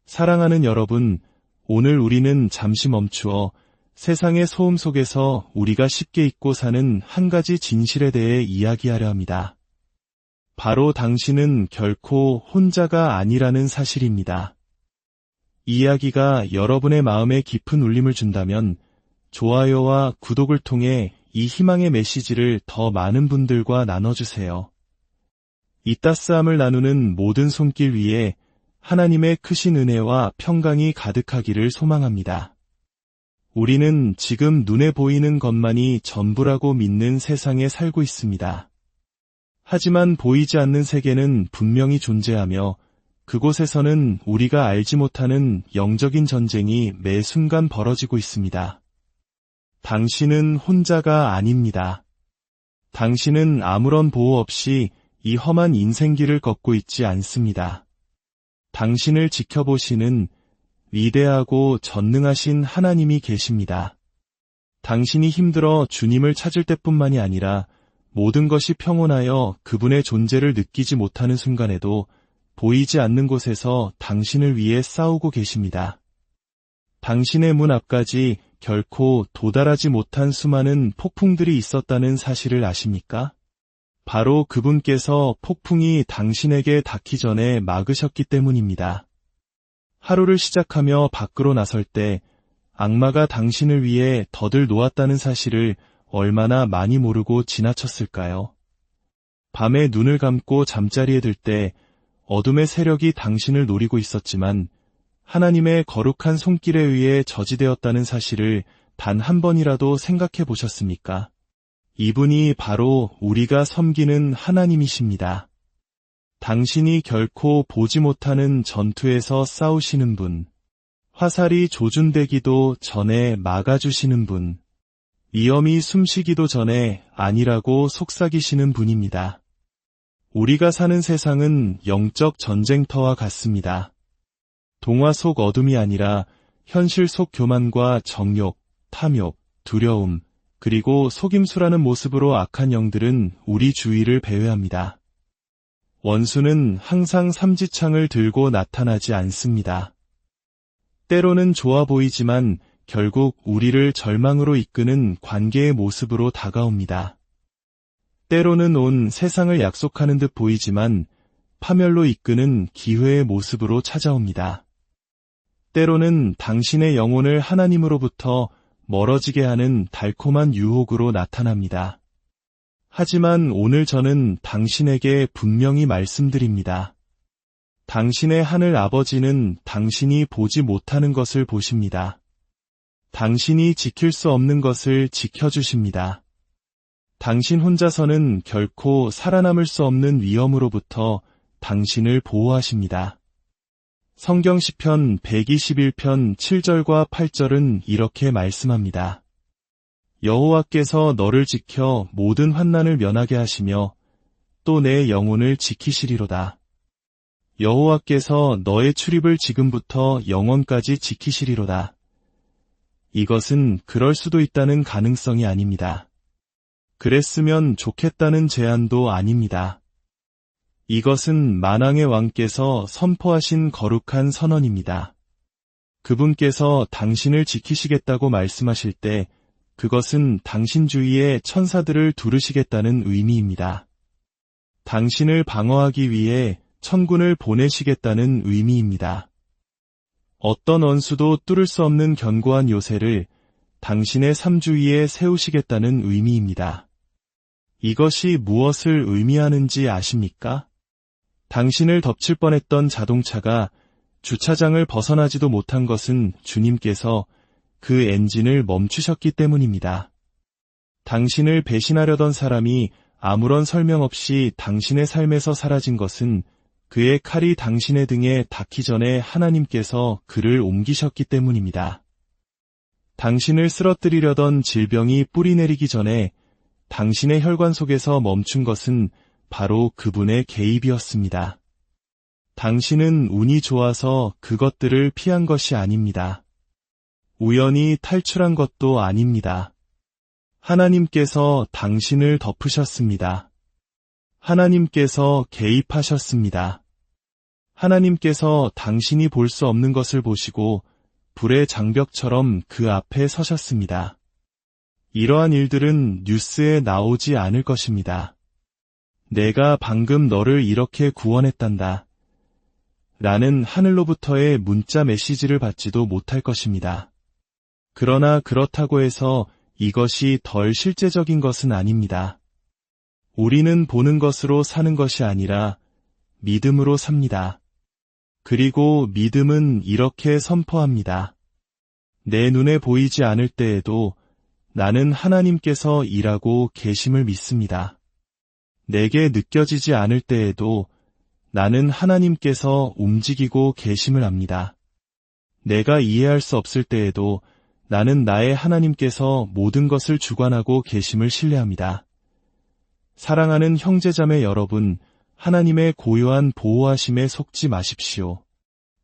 사랑하는 여러분, 오늘 우리는 잠시 멈추어 세상의 소음 속에서 우리가 쉽게 잊고 사는 한 가지 진실에 대해 이야기하려 합니다. 바로 당신은 결코 혼자가 아니라는 사실입니다. 이 이야기가 여러분의 마음에 깊은 울림을 준다면 좋아요와 구독을 통해 이 희망의 메시지를 더 많은 분들과 나눠주세요. 이 따스함을 나누는 모든 손길 위에 하나님의 크신 은혜와 평강이 가득하기를 소망합니다. 우리는 지금 눈에 보이는 것만이 전부라고 믿는 세상에 살고 있습니다. 하지만 보이지 않는 세계는 분명히 존재하며 그곳에서는 우리가 알지 못하는 영적인 전쟁이 매 순간 벌어지고 있습니다. 당신은 혼자가 아닙니다. 당신은 아무런 보호 없이 이 험한 인생길을 걷고 있지 않습니다. 당신을 지켜보시는 위대하고 전능하신 하나님이 계십니다. 당신이 힘들어 주님을 찾을 때뿐만이 아니라 모든 것이 평온하여 그분의 존재를 느끼지 못하는 순간에도 보이지 않는 곳에서 당신을 위해 싸우고 계십니다. 당신의 문 앞까지 결코 도달하지 못한 수많은 폭풍들이 있었다는 사실을 아십니까? 바로 그분께서 폭풍이 당신에게 닿기 전에 막으셨기 때문입니다. 하루를 시작하며 밖으로 나설 때 악마가 당신을 위해 덫을 놓았다는 사실을 얼마나 많이 모르고 지나쳤을까요? 밤에 눈을 감고 잠자리에 들 때 어둠의 세력이 당신을 노리고 있었지만 하나님의 거룩한 손길에 의해 저지되었다는 사실을 단 한 번이라도 생각해 보셨습니까? 이분이 바로 우리가 섬기는 하나님이십니다. 당신이 결코 보지 못하는 전투에서 싸우시는 분, 화살이 조준되기도 전에 막아주시는 분, 위험이 숨쉬기도 전에 아니라고 속삭이시는 분입니다. 우리가 사는 세상은 영적 전쟁터와 같습니다. 동화 속 어둠이 아니라 현실 속 교만과 정욕, 탐욕, 두려움, 그리고 속임수라는 모습으로 악한 영들은 우리 주위를 배회합니다. 원수는 항상 삼지창을 들고 나타나지 않습니다. 때로는 좋아 보이지만 결국 우리를 절망으로 이끄는 관계의 모습으로 다가옵니다. 때로는 온 세상을 약속하는 듯 보이지만 파멸로 이끄는 기회의 모습으로 찾아옵니다. 때로는 당신의 영혼을 하나님으로부터 멀어지게 하는 달콤한 유혹으로 나타납니다. 하지만 오늘 저는 당신에게 분명히 말씀드립니다. 당신의 하늘 아버지는 당신이 보지 못하는 것을 보십니다. 당신이 지킬 수 없는 것을 지켜주십니다. 당신 혼자서는 결코 살아남을 수 없는 위험으로부터 당신을 보호하십니다. 성경 시편 121편 7절과 8절은 이렇게 말씀합니다. 여호와께서 너를 지켜 모든 환난을 면하게 하시며 또 내 영혼을 지키시리로다. 여호와께서 너의 출입을 지금부터 영원까지 지키시리로다. 이것은 그럴 수도 있다는 가능성이 아닙니다. 그랬으면 좋겠다는 제안도 아닙니다. 이것은 만왕의 왕께서 선포하신 거룩한 선언입니다. 그분께서 당신을 지키시겠다고 말씀하실 때 그것은 당신 주위에 천사들을 두르시겠다는 의미입니다. 당신을 방어하기 위해 천군을 보내시겠다는 의미입니다. 어떤 원수도 뚫을 수 없는 견고한 요새를 당신의 삶 주위에 세우시겠다는 의미입니다. 이것이 무엇을 의미하는지 아십니까? 당신을 덮칠 뻔했던 자동차가 주차장을 벗어나지도 못한 것은 주님께서 그 엔진을 멈추셨기 때문입니다. 당신을 배신하려던 사람이 아무런 설명 없이 당신의 삶에서 사라진 것은 그의 칼이 당신의 등에 닿기 전에 하나님께서 그를 옮기셨기 때문입니다. 당신을 쓰러뜨리려던 질병이 뿌리내리기 전에 당신의 혈관 속에서 멈춘 것은 바로 그분의 개입이었습니다. 당신은 운이 좋아서 그것들을 피한 것이 아닙니다. 우연히 탈출한 것도 아닙니다. 하나님께서 당신을 덮으셨습니다. 하나님께서 개입하셨습니다. 하나님께서 당신이 볼 수 없는 것을 보시고 불의 장벽처럼 그 앞에 서셨습니다. 이러한 일들은 뉴스에 나오지 않을 것입니다. 내가 방금 너를 이렇게 구원했단다. 라는 하늘로부터의 문자 메시지를 받지도 못할 것입니다. 그러나 그렇다고 해서 이것이 덜 실제적인 것은 아닙니다. 우리는 보는 것으로 사는 것이 아니라 믿음으로 삽니다. 그리고 믿음은 이렇게 선포합니다. 내 눈에 보이지 않을 때에도 나는 하나님께서 일하고 계심을 믿습니다. 내게 느껴지지 않을 때에도 나는 하나님께서 움직이고 계심을 압니다. 내가 이해할 수 없을 때에도 나는 나의 하나님께서 모든 것을 주관하고 계심을 신뢰합니다. 사랑하는 형제자매 여러분, 하나님의 고요한 보호하심에 속지 마십시오.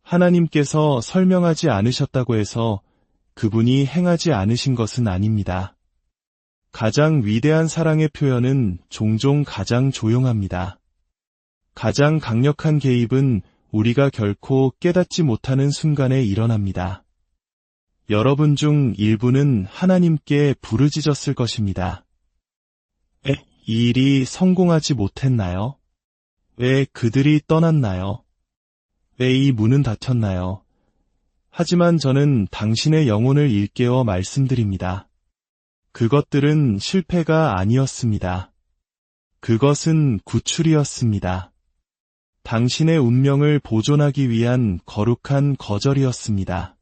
하나님께서 설명하지 않으셨다고 해서 그분이 행하지 않으신 것은 아닙니다. 가장 위대한 사랑의 표현은 종종 가장 조용합니다. 가장 강력한 개입은 우리가 결코 깨닫지 못하는 순간에 일어납니다. 여러분 중 일부는 하나님께 부르짖었을 것입니다. 이 일이 성공하지 못했나요? 왜 그들이 떠났나요? 왜 이 문은 닫혔나요? 하지만 저는 당신의 영혼을 일깨워 말씀드립니다. 그것들은 실패가 아니었습니다. 그것은 구출이었습니다. 당신의 운명을 보존하기 위한 거룩한 거절이었습니다.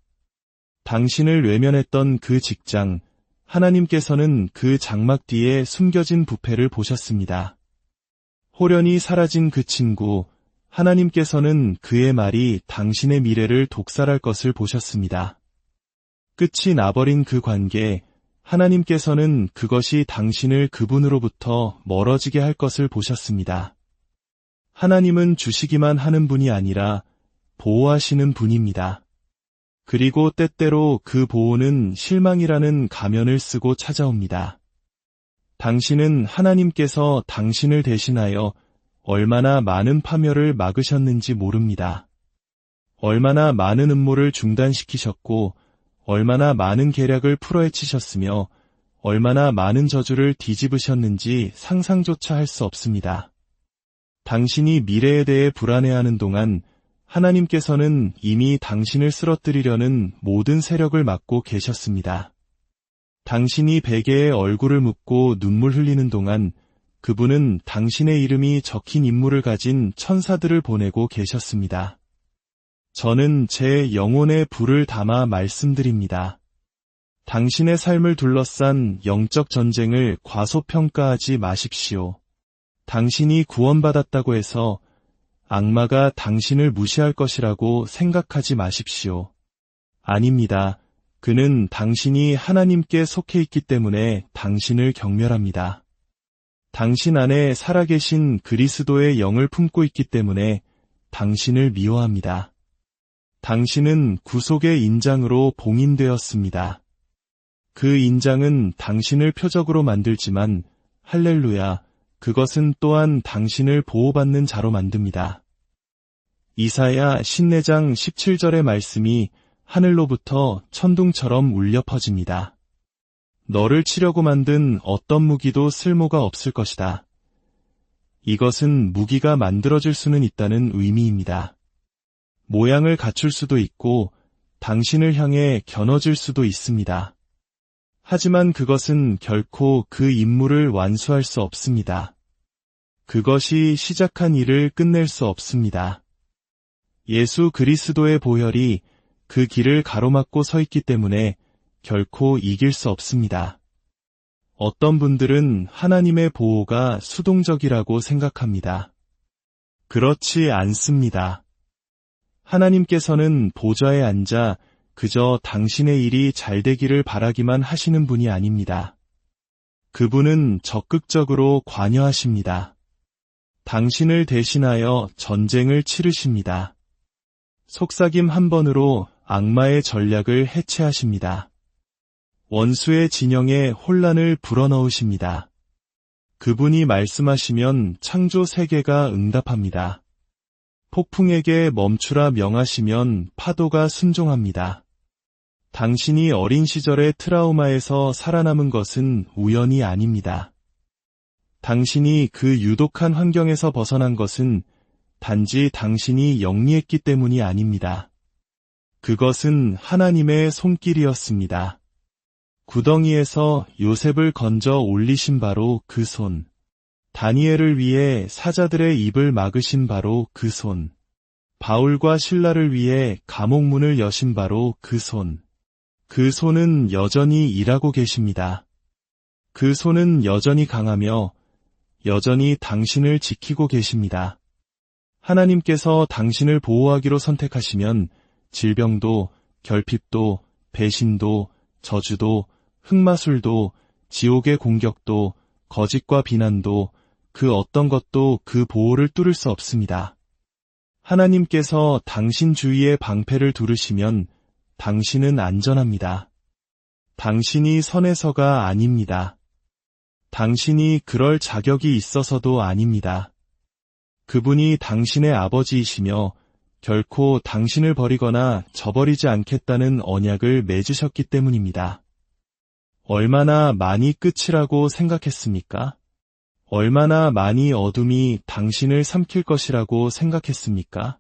당신을 외면했던 그 직장, 하나님께서는 그 장막 뒤에 숨겨진 부패를 보셨습니다. 호련히 사라진 그 친구, 하나님께서는 그의 말이 당신의 미래를 독살할 것을 보셨습니다. 끝이 나버린 그 관계, 하나님께서는 그것이 당신을 그분으로부터 멀어지게 할 것을 보셨습니다. 하나님은 주시기만 하는 분이 아니라 보호하시는 분입니다. 그리고 때때로 그 보호는 실망이라는 가면을 쓰고 찾아옵니다. 당신은 하나님께서 당신을 대신하여 얼마나 많은 파멸을 막으셨는지 모릅니다. 얼마나 많은 음모를 중단시키셨고 얼마나 많은 계략을 풀어헤치셨으며 얼마나 많은 저주를 뒤집으셨는지 상상조차 할 수 없습니다. 당신이 미래에 대해 불안해하는 동안 하나님께서는 이미 당신을 쓰러뜨리려는 모든 세력을 막고 계셨습니다. 당신이 베개에 얼굴을 묻고 눈물 흘리는 동안 그분은 당신의 이름이 적힌 인물을 가진 천사들을 보내고 계셨습니다. 저는 제 영혼에 불을 담아 말씀드립니다. 당신의 삶을 둘러싼 영적 전쟁을 과소평가하지 마십시오. 당신이 구원받았다고 해서 악마가 당신을 무시할 것이라고 생각하지 마십시오. 아닙니다. 그는 당신이 하나님께 속해 있기 때문에 당신을 경멸합니다. 당신 안에 살아계신 그리스도의 영을 품고 있기 때문에 당신을 미워합니다. 당신은 구속의 인장으로 봉인되었습니다. 그 인장은 당신을 표적으로 만들지만 할렐루야, 그것은 또한 당신을 보호받는 자로 만듭니다. 이사야 54장 17절의 말씀이 하늘로부터 천둥처럼 울려 퍼집니다. 너를 치려고 만든 어떤 무기도 쓸모가 없을 것이다. 이것은 무기가 만들어질 수는 있다는 의미입니다. 모양을 갖출 수도 있고 당신을 향해 겨눠질 수도 있습니다. 하지만 그것은 결코 그 임무를 완수할 수 없습니다. 그것이 시작한 일을 끝낼 수 없습니다. 예수 그리스도의 보혈이 그 길을 가로막고 서 있기 때문에 결코 이길 수 없습니다. 어떤 분들은 하나님의 보호가 수동적이라고 생각합니다. 그렇지 않습니다. 하나님께서는 보좌에 앉아 그저 당신의 일이 잘 되기를 바라기만 하시는 분이 아닙니다. 그분은 적극적으로 관여하십니다. 당신을 대신하여 전쟁을 치르십니다. 속삭임 한 번으로 악마의 전략을 해체하십니다. 원수의 진영에 혼란을 불어넣으십니다. 그분이 말씀하시면 창조 세계가 응답합니다. 폭풍에게 멈추라 명하시면 파도가 순종합니다. 당신이 어린 시절의 트라우마에서 살아남은 것은 우연이 아닙니다. 당신이 그 유독한 환경에서 벗어난 것은 단지 당신이 영리했기 때문이 아닙니다. 그것은 하나님의 손길이었습니다. 구덩이에서 요셉을 건져 올리신 바로 그 손. 다니엘을 위해 사자들의 입을 막으신 바로 그 손. 바울과 실라를 위해 감옥문을 여신 바로 그 손. 그 손은 여전히 일하고 계십니다. 그 손은 여전히 강하며 여전히 당신을 지키고 계십니다. 하나님께서 당신을 보호하기로 선택하시면 질병도, 결핍도, 배신도, 저주도, 흑마술도, 지옥의 공격도, 거짓과 비난도, 그 어떤 것도 그 보호를 뚫을 수 없습니다. 하나님께서 당신 주위에 방패를 두르시면 당신은 안전합니다. 당신이 선해서가 아닙니다. 당신이 그럴 자격이 있어서도 아닙니다. 그분이 당신의 아버지이시며 결코 당신을 버리거나 저버리지 않겠다는 언약을 맺으셨기 때문입니다. 얼마나 많이 끝이라고 생각했습니까? 얼마나 많이 어둠이 당신을 삼킬 것이라고 생각했습니까?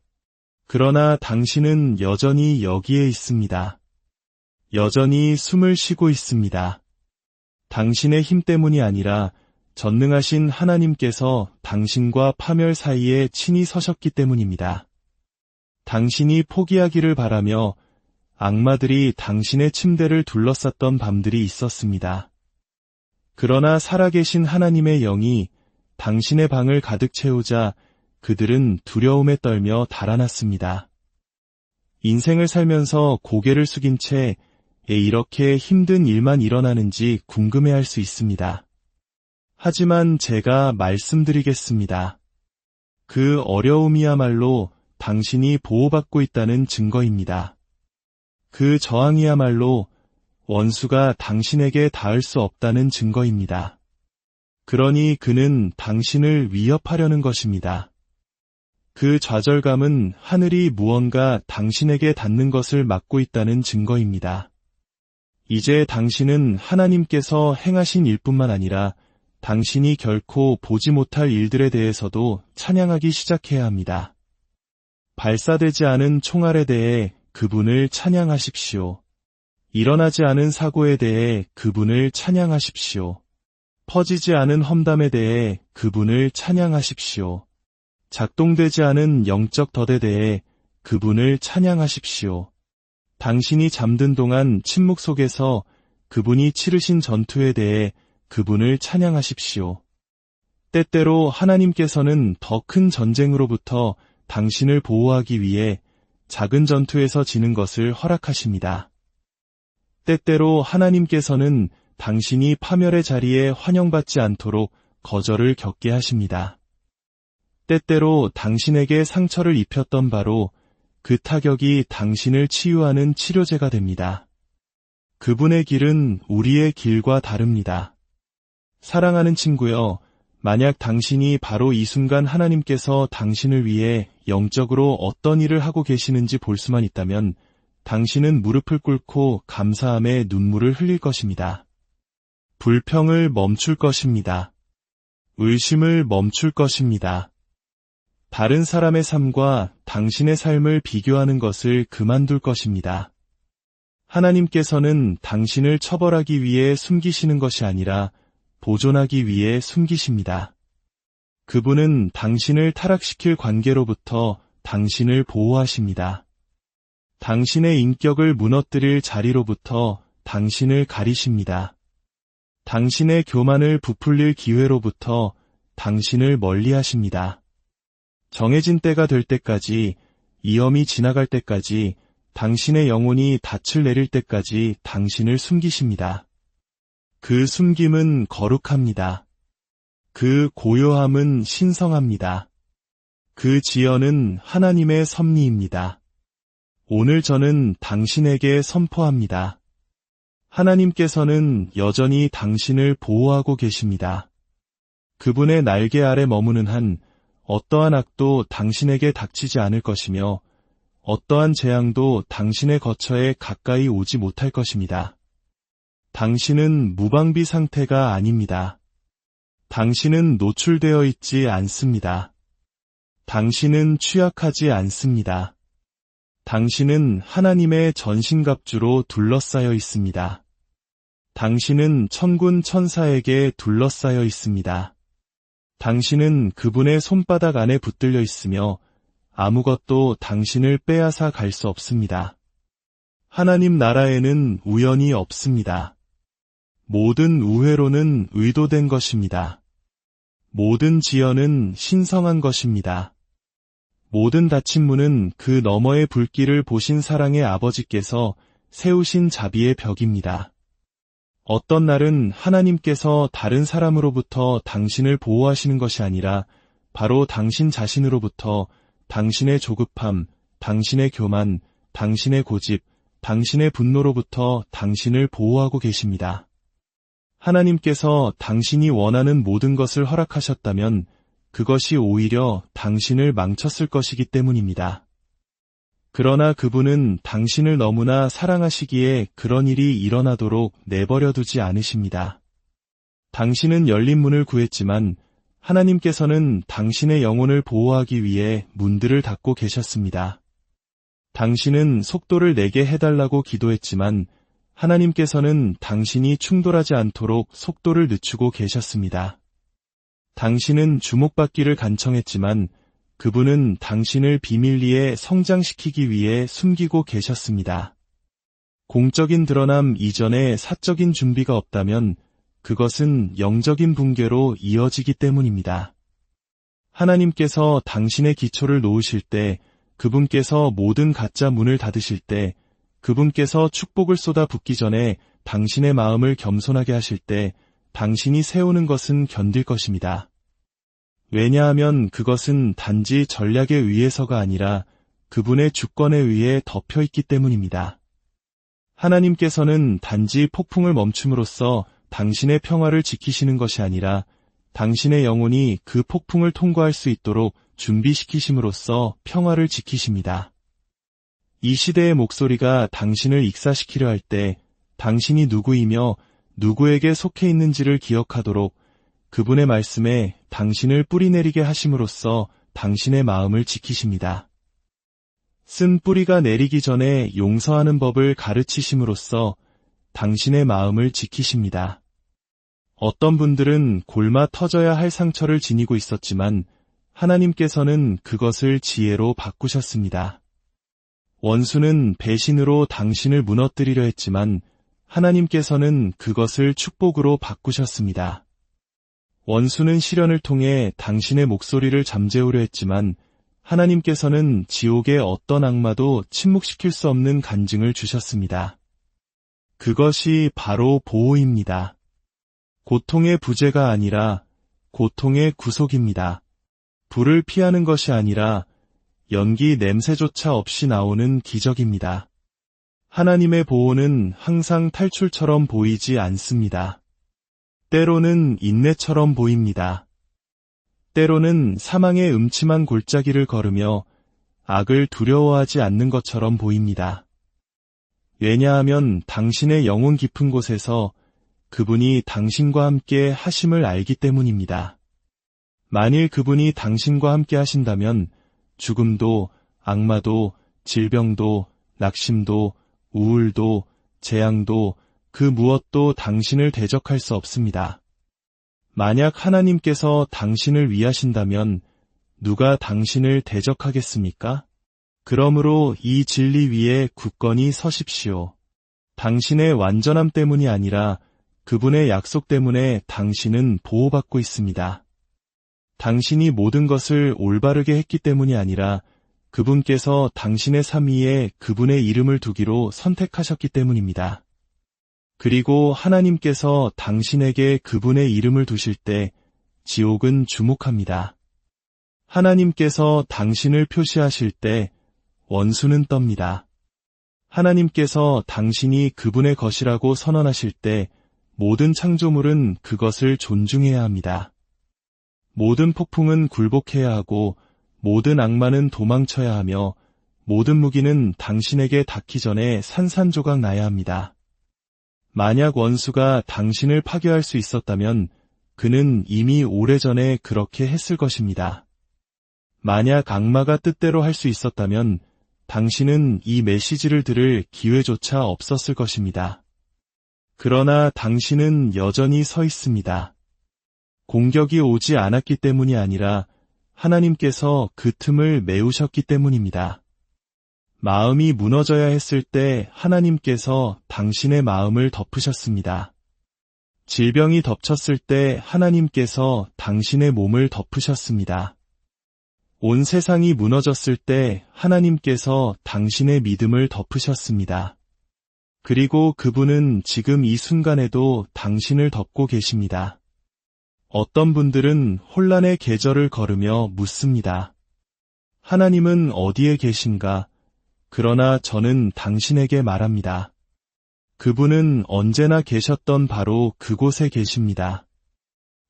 그러나 당신은 여전히 여기에 있습니다. 여전히 숨을 쉬고 있습니다. 당신의 힘 때문이 아니라 전능하신 하나님께서 당신과 파멸 사이에 친히 서셨기 때문입니다. 당신이 포기하기를 바라며 악마들이 당신의 침대를 둘러쌌던 밤들이 있었습니다. 그러나 살아계신 하나님의 영이 당신의 방을 가득 채우자 그들은 두려움에 떨며 달아났습니다. 인생을 살면서 고개를 숙인 채 이렇게 힘든 일만 일어나는지 궁금해할 수 있습니다. 하지만 제가 말씀드리겠습니다. 그 어려움이야말로 당신이 보호받고 있다는 증거입니다. 그 저항이야말로 원수가 당신에게 닿을 수 없다는 증거입니다. 그러니 그는 당신을 위협하려는 것입니다. 그 좌절감은 하늘이 무언가 당신에게 닿는 것을 막고 있다는 증거입니다. 이제 당신은 하나님께서 행하신 일뿐만 아니라 당신이 결코 보지 못할 일들에 대해서도 찬양하기 시작해야 합니다. 발사되지 않은 총알에 대해 그분을 찬양하십시오. 일어나지 않은 사고에 대해 그분을 찬양하십시오. 퍼지지 않은 험담에 대해 그분을 찬양하십시오. 작동되지 않은 영적 덫에 대해 그분을 찬양하십시오. 당신이 잠든 동안 침묵 속에서 그분이 치르신 전투에 대해 그분을 찬양하십시오. 때때로 하나님께서는 더 큰 전쟁으로부터 당신을 보호하기 위해 작은 전투에서 지는 것을 허락하십니다. 때때로 하나님께서는 당신이 파멸의 자리에 환영받지 않도록 거절을 겪게 하십니다. 때때로 당신에게 상처를 입혔던 바로 그 타격이 당신을 치유하는 치료제가 됩니다. 그분의 길은 우리의 길과 다릅니다. 사랑하는 친구여, 만약 당신이 바로 이 순간 하나님께서 당신을 위해 영적으로 어떤 일을 하고 계시는지 볼 수만 있다면 당신은 무릎을 꿇고 감사함에 눈물을 흘릴 것입니다. 불평을 멈출 것입니다. 의심을 멈출 것입니다. 다른 사람의 삶과 당신의 삶을 비교하는 것을 그만둘 것입니다. 하나님께서는 당신을 처벌하기 위해 숨기시는 것이 아니라 보존하기 위해 숨기십니다. 그분은 당신을 타락시킬 관계로부터 당신을 보호하십니다. 당신의 인격을 무너뜨릴 자리로부터 당신을 가리십니다. 당신의 교만을 부풀릴 기회로부터 당신을 멀리하십니다. 정해진 때가 될 때까지, 이염이 지나갈 때까지, 당신의 영혼이 닻을 내릴 때까지 당신을 숨기십니다. 그 숨김은 거룩합니다. 그 고요함은 신성합니다. 그 지연은 하나님의 섭리입니다. 오늘 저는 당신에게 선포합니다. 하나님께서는 여전히 당신을 보호하고 계십니다. 그분의 날개 아래 머무는 한 어떠한 악도 당신에게 닥치지 않을 것이며 어떠한 재앙도 당신의 거처에 가까이 오지 못할 것입니다. 당신은 무방비 상태가 아닙니다. 당신은 노출되어 있지 않습니다. 당신은 취약하지 않습니다. 당신은 하나님의 전신갑주로 둘러싸여 있습니다. 당신은 천군 천사에게 둘러싸여 있습니다. 당신은 그분의 손바닥 안에 붙들려 있으며 아무것도 당신을 빼앗아 갈 수 없습니다. 하나님 나라에는 우연이 없습니다. 모든 우회로는 의도된 것입니다. 모든 지연은 신성한 것입니다. 모든 닫힌 문은 그 너머의 불길을 보신 사랑의 아버지께서 세우신 자비의 벽입니다. 어떤 날은 하나님께서 다른 사람으로부터 당신을 보호하시는 것이 아니라 바로 당신 자신으로부터 당신의 조급함, 당신의 교만, 당신의 고집, 당신의 분노로부터 당신을 보호하고 계십니다. 하나님께서 당신이 원하는 모든 것을 허락하셨다면 그것이 오히려 당신을 망쳤을 것이기 때문입니다. 그러나 그분은 당신을 너무나 사랑하시기에 그런 일이 일어나도록 내버려 두지 않으십니다. 당신은 열린 문을 구했지만 하나님께서는 당신의 영혼을 보호하기 위해 문들을 닫고 계셨습니다. 당신은 속도를 내게 해달라고 기도했지만 하나님께서는 당신이 충돌하지 않도록 속도를 늦추고 계셨습니다. 당신은 주목받기를 간청했지만 그분은 당신을 비밀리에 성장시키기 위해 숨기고 계셨습니다. 공적인 드러남 이전에 사적인 준비가 없다면 그것은 영적인 붕괴로 이어지기 때문입니다. 하나님께서 당신의 기초를 놓으실 때, 그분께서 모든 가짜 문을 닫으실 때, 그분께서 축복을 쏟아 붓기 전에 당신의 마음을 겸손하게 하실 때 당신이 세우는 것은 견딜 것입니다. 왜냐하면 그것은 단지 전략에 의해서가 아니라 그분의 주권에 의해 덮여 있기 때문입니다. 하나님께서는 단지 폭풍을 멈춤으로써 당신의 평화를 지키시는 것이 아니라 당신의 영혼이 그 폭풍을 통과할 수 있도록 준비시키심으로써 평화를 지키십니다. 이 시대의 목소리가 당신을 익사시키려 할 때 당신이 누구이며 누구에게 속해 있는지를 기억하도록 그분의 말씀에 당신을 뿌리내리게 하심으로써 당신의 마음을 지키십니다. 쓴 뿌리가 내리기 전에 용서하는 법을 가르치심으로써 당신의 마음을 지키십니다. 어떤 분들은 골마 터져야 할 상처를 지니고 있었지만 하나님께서는 그것을 지혜로 바꾸셨습니다. 원수는 배신으로 당신을 무너뜨리려 했지만 하나님께서는 그것을 축복으로 바꾸셨습니다. 원수는 시련을 통해 당신의 목소리를 잠재우려 했지만 하나님께서는 지옥의 어떤 악마도 침묵시킬 수 없는 간증을 주셨습니다. 그것이 바로 보호입니다. 고통의 부재가 아니라 고통의 구속입니다. 불을 피하는 것이 아니라 연기 냄새조차 없이 나오는 기적입니다. 하나님의 보호는 항상 탈출처럼 보이지 않습니다. 때로는 인내처럼 보입니다. 때로는 사망의 음침한 골짜기를 걸으며 악을 두려워하지 않는 것처럼 보입니다. 왜냐하면 당신의 영혼 깊은 곳에서 그분이 당신과 함께 하심을 알기 때문입니다. 만일 그분이 당신과 함께 하신다면 죽음도, 악마도, 질병도, 낙심도, 우울도, 재앙도 그 무엇도 당신을 대적할 수 없습니다. 만약 하나님께서 당신을 위하신다면 누가 당신을 대적하겠습니까? 그러므로 이 진리 위에 굳건히 서십시오. 당신의 완전함 때문이 아니라 그분의 약속 때문에 당신은 보호받고 있습니다. 당신이 모든 것을 올바르게 했기 때문이 아니라 그분께서 당신의 삶 위에 그분의 이름을 두기로 선택하셨기 때문입니다. 그리고 하나님께서 당신에게 그분의 이름을 두실 때 지옥은 주목합니다. 하나님께서 당신을 표시하실 때 원수는 떱니다. 하나님께서 당신이 그분의 것이라고 선언하실 때 모든 창조물은 그것을 존중해야 합니다. 모든 폭풍은 굴복해야 하고 모든 악마는 도망쳐야 하며 모든 무기는 당신에게 닿기 전에 산산조각 나야 합니다. 만약 원수가 당신을 파괴할 수 있었다면 그는 이미 오래전에 그렇게 했을 것입니다. 만약 악마가 뜻대로 할 수 있었다면 당신은 이 메시지를 들을 기회조차 없었을 것입니다. 그러나 당신은 여전히 서 있습니다. 공격이 오지 않았기 때문이 아니라 하나님께서 그 틈을 메우셨기 때문입니다. 마음이 무너져야 했을 때 하나님께서 당신의 마음을 덮으셨습니다. 질병이 덮쳤을 때 하나님께서 당신의 몸을 덮으셨습니다. 온 세상이 무너졌을 때 하나님께서 당신의 믿음을 덮으셨습니다. 그리고 그분은 지금 이 순간에도 당신을 덮고 계십니다. 어떤 분들은 혼란의 계절을 걸으며 묻습니다. 하나님은 어디에 계신가? 그러나 저는 당신에게 말합니다. 그분은 언제나 계셨던 바로 그곳에 계십니다.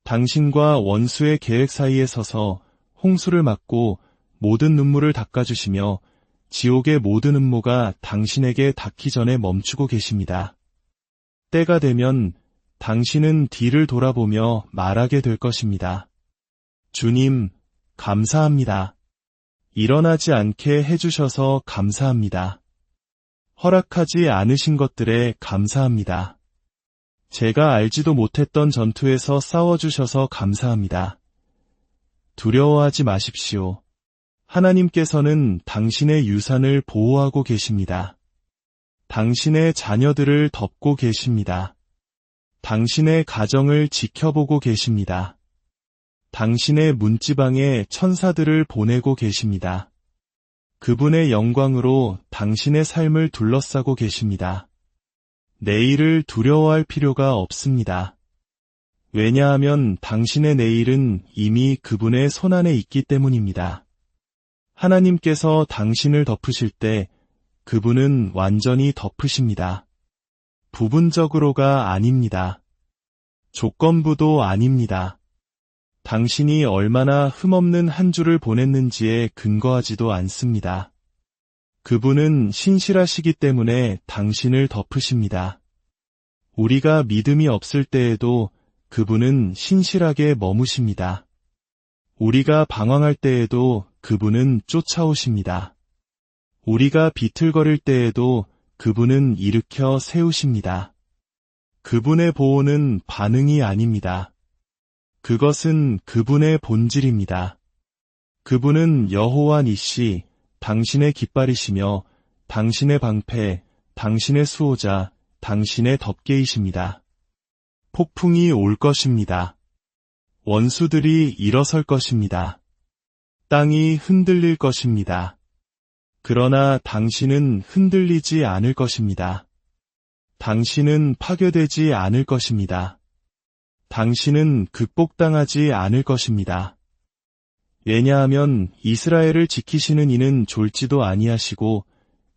당신과 원수의 계획 사이에 서서 홍수를 막고 모든 눈물을 닦아주시며 지옥의 모든 음모가 당신에게 닿기 전에 멈추고 계십니다. 때가 되면 당신은 뒤를 돌아보며 말하게 될 것입니다. 주님, 감사합니다. 일어나지 않게 해주셔서 감사합니다. 허락하지 않으신 것들에 감사합니다. 제가 알지도 못했던 전투에서 싸워주셔서 감사합니다. 두려워하지 마십시오. 하나님께서는 당신의 유산을 보호하고 계십니다. 당신의 자녀들을 덮고 계십니다. 당신의 가정을 지켜보고 계십니다. 당신의 문지방에 천사들을 보내고 계십니다. 그분의 영광으로 당신의 삶을 둘러싸고 계십니다. 내일을 두려워할 필요가 없습니다. 왜냐하면 당신의 내일은 이미 그분의 손안에 있기 때문입니다. 하나님께서 당신을 덮으실 때 그분은 완전히 덮으십니다. 부분적으로가 아닙니다. 조건부도 아닙니다. 당신이 얼마나 흠없는 한 주를 보냈는지에 근거하지도 않습니다. 그분은 신실하시기 때문에 당신을 덮으십니다. 우리가 믿음이 없을 때에도 그분은 신실하게 머무십니다. 우리가 방황할 때에도 그분은 쫓아오십니다. 우리가 비틀거릴 때에도 그분은 일으켜 세우십니다. 그분의 보호는 반응이 아닙니다. 그것은 그분의 본질입니다. 그분은 여호와 니시, 당신의 깃발이시며 당신의 방패, 당신의 수호자, 당신의 덮개이십니다. 폭풍이 올 것입니다. 원수들이 일어설 것입니다. 땅이 흔들릴 것입니다. 그러나 당신은 흔들리지 않을 것입니다. 당신은 파괴되지 않을 것입니다. 당신은 극복당하지 않을 것입니다. 왜냐하면 이스라엘을 지키시는 이는 졸지도 아니하시고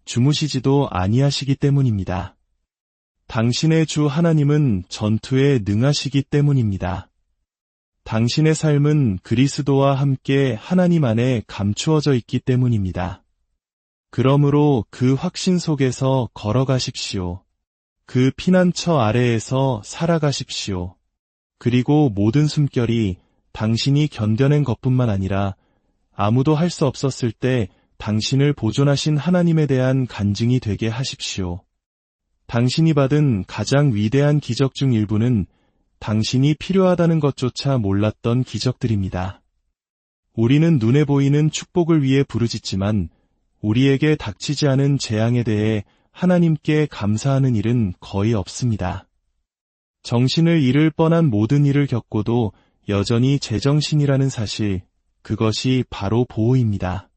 주무시지도 아니하시기 때문입니다. 당신의 주 하나님은 전투에 능하시기 때문입니다. 당신의 삶은 그리스도와 함께 하나님 안에 감추어져 있기 때문입니다. 그러므로 그 확신 속에서 걸어가십시오. 그 피난처 아래에서 살아가십시오. 그리고 모든 숨결이 당신이 견뎌낸 것뿐만 아니라 아무도 할 수 없었을 때 당신을 보존하신 하나님에 대한 간증이 되게 하십시오. 당신이 받은 가장 위대한 기적 중 일부는 당신이 필요하다는 것조차 몰랐던 기적들입니다. 우리는 눈에 보이는 축복을 위해 부르짖지만 우리에게 닥치지 않은 재앙에 대해 하나님께 감사하는 일은 거의 없습니다. 정신을 잃을 뻔한 모든 일을 겪고도 여전히 제정신이라는 사실, 그것이 바로 보호입니다.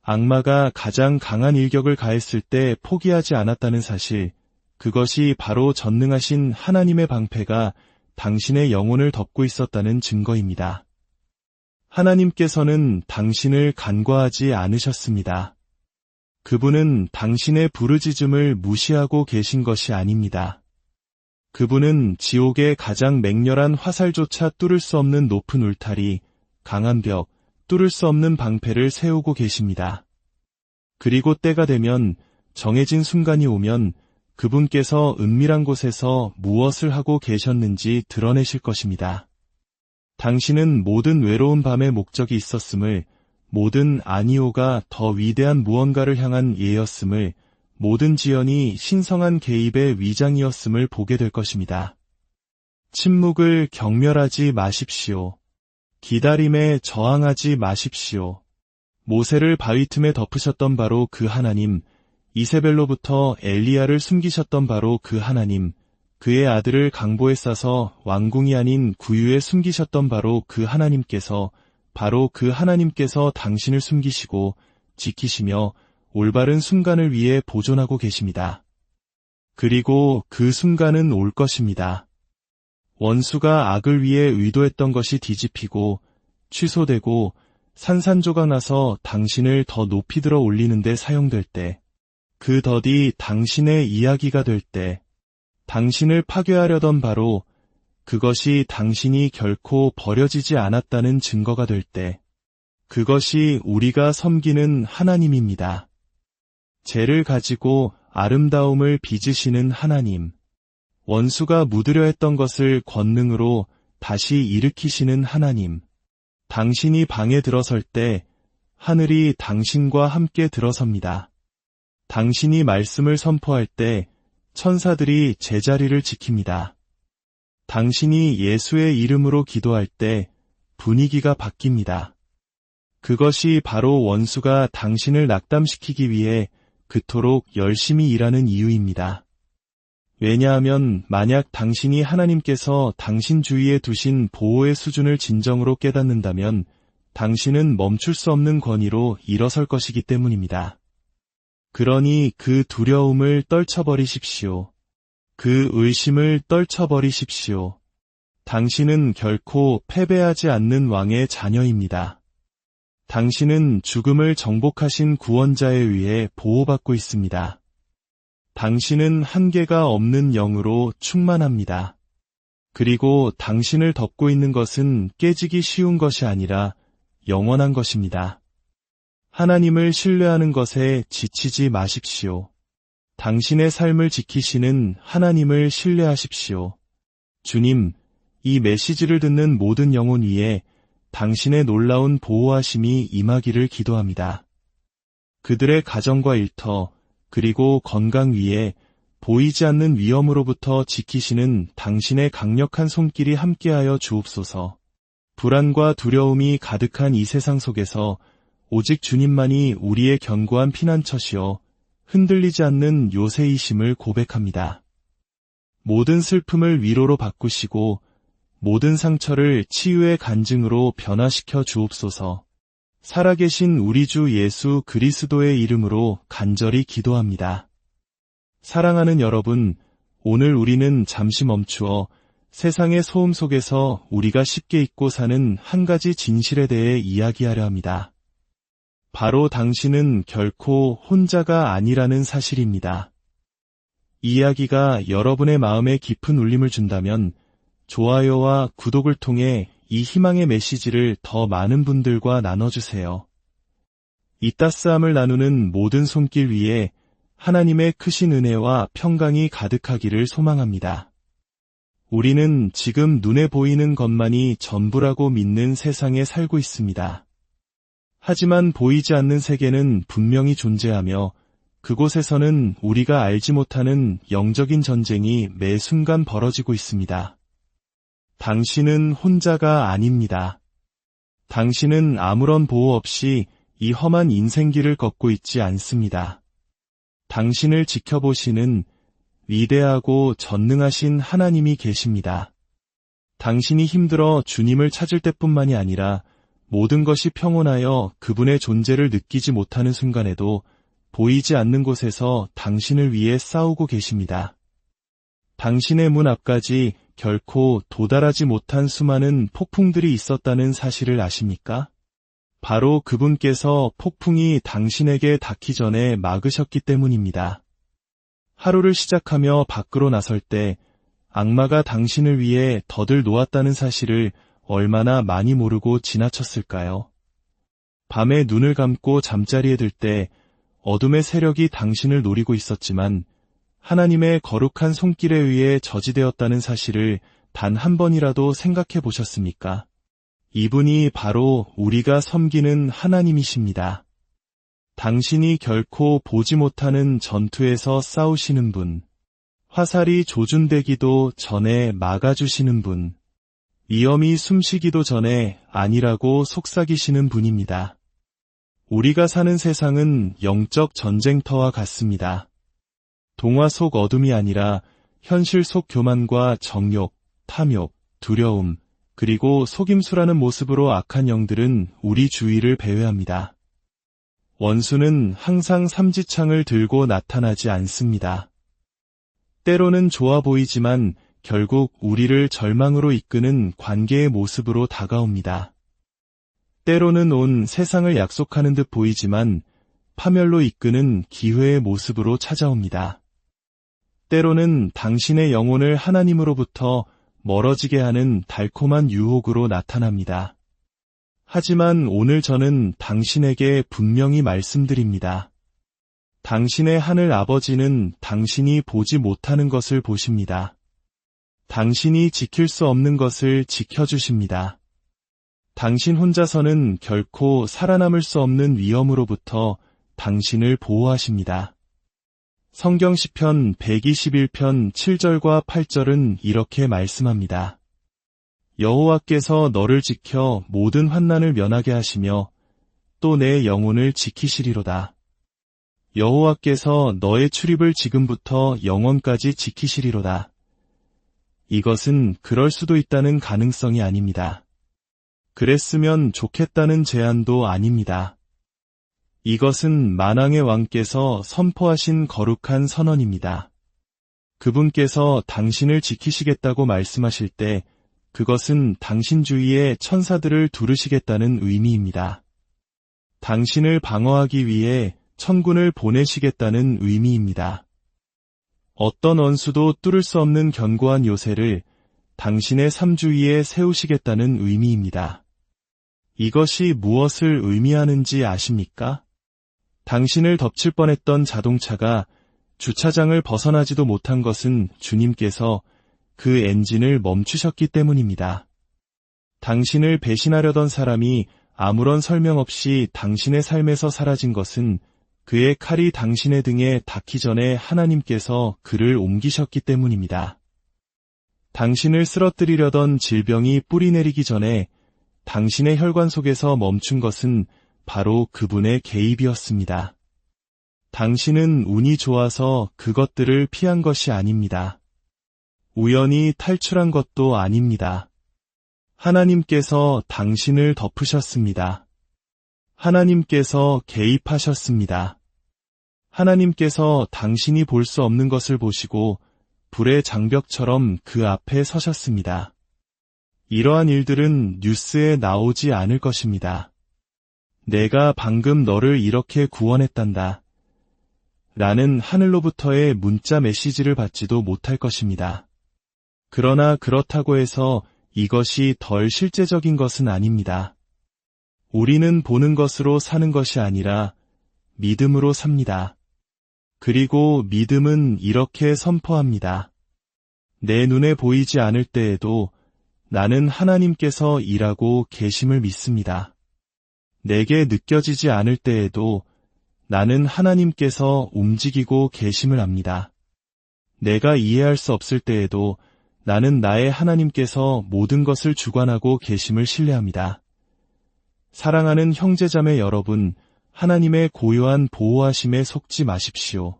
악마가 가장 강한 일격을 가했을 때 포기하지 않았다는 사실, 그것이 바로 전능하신 하나님의 방패가 당신의 영혼을 덮고 있었다는 증거입니다. 하나님께서는 당신을 간과하지 않으셨습니다. 그분은 당신의 부르짖음을 무시하고 계신 것이 아닙니다. 그분은 지옥의 가장 맹렬한 화살조차 뚫을 수 없는 높은 울타리, 강한 벽, 뚫을 수 없는 방패를 세우고 계십니다. 그리고 때가 되면, 정해진 순간이 오면 그분께서 은밀한 곳에서 무엇을 하고 계셨는지 드러내실 것입니다. 당신은 모든 외로운 밤의 목적이 있었음을, 모든 아니오가 더 위대한 무언가를 향한 예였음을, 모든 지연이 신성한 개입의 위장이었음을 보게 될 것입니다. 침묵을 경멸하지 마십시오. 기다림에 저항하지 마십시오. 모세를 바위 틈에 덮으셨던 바로 그 하나님, 이세벨로부터 엘리야를 숨기셨던 바로 그 하나님, 그의 아들을 강보에 싸서 왕궁이 아닌 구유에 숨기셨던 바로 그 하나님께서, 바로 그 하나님께서 당신을 숨기시고 지키시며 올바른 순간을 위해 보존하고 계십니다. 그리고 그 순간은 올 것입니다. 원수가 악을 위해 의도했던 것이 뒤집히고 취소되고 산산조각 나서 당신을 더 높이 들어 올리는 데 사용될 때, 그 덫이 당신의 이야기가 될 때, 당신을 파괴하려던 바로 그것이 당신이 결코 버려지지 않았다는 증거가 될 때, 그것이 우리가 섬기는 하나님입니다. 죄를 가지고 아름다움을 빚으시는 하나님, 원수가 묻으려 했던 것을 권능으로 다시 일으키시는 하나님, 당신이 방에 들어설 때 하늘이 당신과 함께 들어섭니다. 당신이 말씀을 선포할 때 천사들이 제자리를 지킵니다. 당신이 예수의 이름으로 기도할 때 분위기가 바뀝니다. 그것이 바로 원수가 당신을 낙담시키기 위해 그토록 열심히 일하는 이유입니다. 왜냐하면 만약 당신이 하나님께서 당신 주위에 두신 보호의 수준을 진정으로 깨닫는다면 당신은 멈출 수 없는 권위로 일어설 것이기 때문입니다. 그러니 그 두려움을 떨쳐버리십시오. 그 의심을 떨쳐버리십시오. 당신은 결코 패배하지 않는 왕의 자녀입니다. 당신은 죽음을 정복하신 구원자에 의해 보호받고 있습니다. 당신은 한계가 없는 영으로 충만합니다. 그리고 당신을 덮고 있는 것은 깨지기 쉬운 것이 아니라 영원한 것입니다. 하나님을 신뢰하는 것에 지치지 마십시오. 당신의 삶을 지키시는 하나님을 신뢰하십시오. 주님, 이 메시지를 듣는 모든 영혼 위에 당신의 놀라운 보호하심이 임하기를 기도합니다. 그들의 가정과 일터, 그리고 건강 위에 보이지 않는 위험으로부터 지키시는 당신의 강력한 손길이 함께하여 주옵소서. 불안과 두려움이 가득한 이 세상 속에서 오직 주님만이 우리의 견고한 피난처시여 흔들리지 않는 요새이심을 고백합니다. 모든 슬픔을 위로로 바꾸시고 모든 상처를 치유의 간증으로 변화시켜 주옵소서. 살아계신 우리 주 예수 그리스도의 이름으로 간절히 기도합니다. 사랑하는 여러분, 오늘 우리는 잠시 멈추어 세상의 소음 속에서 우리가 쉽게 잊고 사는 한 가지 진실에 대해 이야기하려 합니다. 바로 당신은 결코 혼자가 아니라는 사실입니다. 이 이야기가 여러분의 마음에 깊은 울림을 준다면 좋아요와 구독을 통해 이 희망의 메시지를 더 많은 분들과 나눠주세요. 이 따스함을 나누는 모든 손길 위에 하나님의 크신 은혜와 평강이 가득하기를 소망합니다. 우리는 지금 눈에 보이는 것만이 전부라고 믿는 세상에 살고 있습니다. 하지만 보이지 않는 세계는 분명히 존재하며 그곳에서는 우리가 알지 못하는 영적인 전쟁이 매 순간 벌어지고 있습니다. 당신은 혼자가 아닙니다. 당신은 아무런 보호 없이 이 험한 인생길을 걷고 있지 않습니다. 당신을 지켜보시는 위대하고 전능하신 하나님이 계십니다. 당신이 힘들어 주님을 찾을 때뿐만이 아니라 모든 것이 평온하여 그분의 존재를 느끼지 못하는 순간에도 보이지 않는 곳에서 당신을 위해 싸우고 계십니다. 당신의 문 앞까지 결코 도달하지 못한 수많은 폭풍들이 있었다는 사실을 아십니까? 바로 그분께서 폭풍이 당신에게 닿기 전에 막으셨기 때문입니다. 하루를 시작하며 밖으로 나설 때 악마가 당신을 위해 덫을 놓았다는 사실을 얼마나 많이 모르고 지나쳤을까요? 밤에 눈을 감고 잠자리에 들 때 어둠의 세력이 당신을 노리고 있었지만 하나님의 거룩한 손길에 의해 저지되었다는 사실을 단 한 번이라도 생각해 보셨습니까? 이분이 바로 우리가 섬기는 하나님이십니다. 당신이 결코 보지 못하는 전투에서 싸우시는 분, 화살이 조준되기도 전에 막아주시는 분, 위험이 숨쉬기도 전에 아니라고 속삭이시는 분입니다. 우리가 사는 세상은 영적 전쟁터와 같습니다. 동화 속 어둠이 아니라 현실 속 교만과 정욕, 탐욕, 두려움, 그리고 속임수라는 모습으로 악한 영들은 우리 주위를 배회합니다. 원수는 항상 삼지창을 들고 나타나지 않습니다. 때로는 좋아 보이지만 결국 우리를 절망으로 이끄는 관계의 모습으로 다가옵니다. 때로는 온 세상을 약속하는 듯 보이지만 파멸로 이끄는 기회의 모습으로 찾아옵니다. 때로는 당신의 영혼을 하나님으로부터 멀어지게 하는 달콤한 유혹으로 나타납니다. 하지만 오늘 저는 당신에게 분명히 말씀드립니다. 당신의 하늘 아버지는 당신이 보지 못하는 것을 보십니다. 당신이 지킬 수 없는 것을 지켜주십니다. 당신 혼자서는 결코 살아남을 수 없는 위험으로부터 당신을 보호하십니다. 성경 시편 121편 7절과 8절은 이렇게 말씀합니다. 여호와께서 너를 지켜 모든 환난을 면하게 하시며 또 내 영혼을 지키시리로다. 여호와께서 너의 출입을 지금부터 영원까지 지키시리로다. 이것은 그럴 수도 있다는 가능성이 아닙니다. 그랬으면 좋겠다는 제안도 아닙니다. 이것은 만왕의 왕께서 선포하신 거룩한 선언입니다. 그분께서 당신을 지키시겠다고 말씀하실 때 그것은 당신 주위에 천사들을 두르시겠다는 의미입니다. 당신을 방어하기 위해 천군을 보내시겠다는 의미입니다. 어떤 원수도 뚫을 수 없는 견고한 요새를 당신의 삶 주위에 세우시겠다는 의미입니다. 이것이 무엇을 의미하는지 아십니까? 당신을 덮칠 뻔했던 자동차가 주차장을 벗어나지도 못한 것은 주님께서 그 엔진을 멈추셨기 때문입니다. 당신을 배신하려던 사람이 아무런 설명 없이 당신의 삶에서 사라진 것은 그의 칼이 당신의 등에 닿기 전에 하나님께서 그를 옮기셨기 때문입니다. 당신을 쓰러뜨리려던 질병이 뿌리내리기 전에 당신의 혈관 속에서 멈춘 것은 바로 그분의 개입이었습니다. 당신은 운이 좋아서 그것들을 피한 것이 아닙니다. 우연히 탈출한 것도 아닙니다. 하나님께서 당신을 덮으셨습니다. 하나님께서 개입하셨습니다. 하나님께서 당신이 볼 수 없는 것을 보시고 불의 장벽처럼 그 앞에 서셨습니다. 이러한 일들은 뉴스에 나오지 않을 것입니다. 내가 방금 너를 이렇게 구원했단다. 라는 하늘로부터의 문자 메시지를 받지도 못할 것입니다. 그러나 그렇다고 해서 이것이 덜 실제적인 것은 아닙니다. 우리는 보는 것으로 사는 것이 아니라 믿음으로 삽니다. 그리고 믿음은 이렇게 선포합니다. 내 눈에 보이지 않을 때에도 나는 하나님께서 일하고 계심을 믿습니다. 내게 느껴지지 않을 때에도 나는 하나님께서 움직이고 계심을 압니다. 내가 이해할 수 없을 때에도 나는 나의 하나님께서 모든 것을 주관하고 계심을 신뢰합니다. 사랑하는 형제자매 여러분, 하나님의 고요한 보호하심에 속지 마십시오.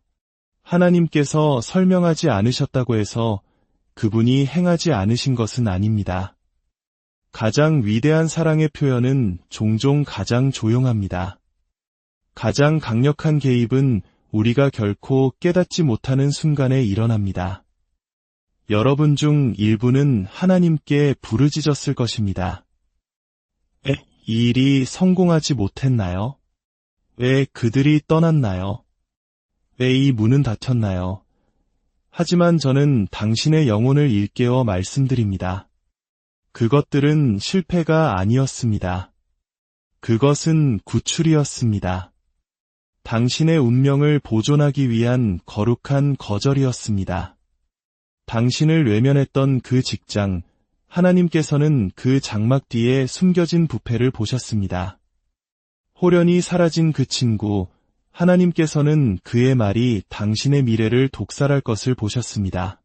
하나님께서 설명하지 않으셨다고 해서 그분이 행하지 않으신 것은 아닙니다. 가장 위대한 사랑의 표현은 종종 가장 조용합니다. 가장 강력한 개입은 우리가 결코 깨닫지 못하는 순간에 일어납니다. 여러분 중 일부는 하나님께 부르짖었을 것입니다. 이 일이 성공하지 못했나요? 왜 그들이 떠났나요? 왜 이 문은 닫혔나요? 하지만 저는 당신의 영혼을 일깨워 말씀드립니다. 그것들은 실패가 아니었습니다. 그것은 구출이었습니다. 당신의 운명을 보존하기 위한 거룩한 거절이었습니다. 당신을 외면했던 그 직장, 하나님께서는 그 장막 뒤에 숨겨진 부패를 보셨습니다. 호련히 사라진 그 친구, 하나님께서는 그의 말이 당신의 미래를 독살할 것을 보셨습니다.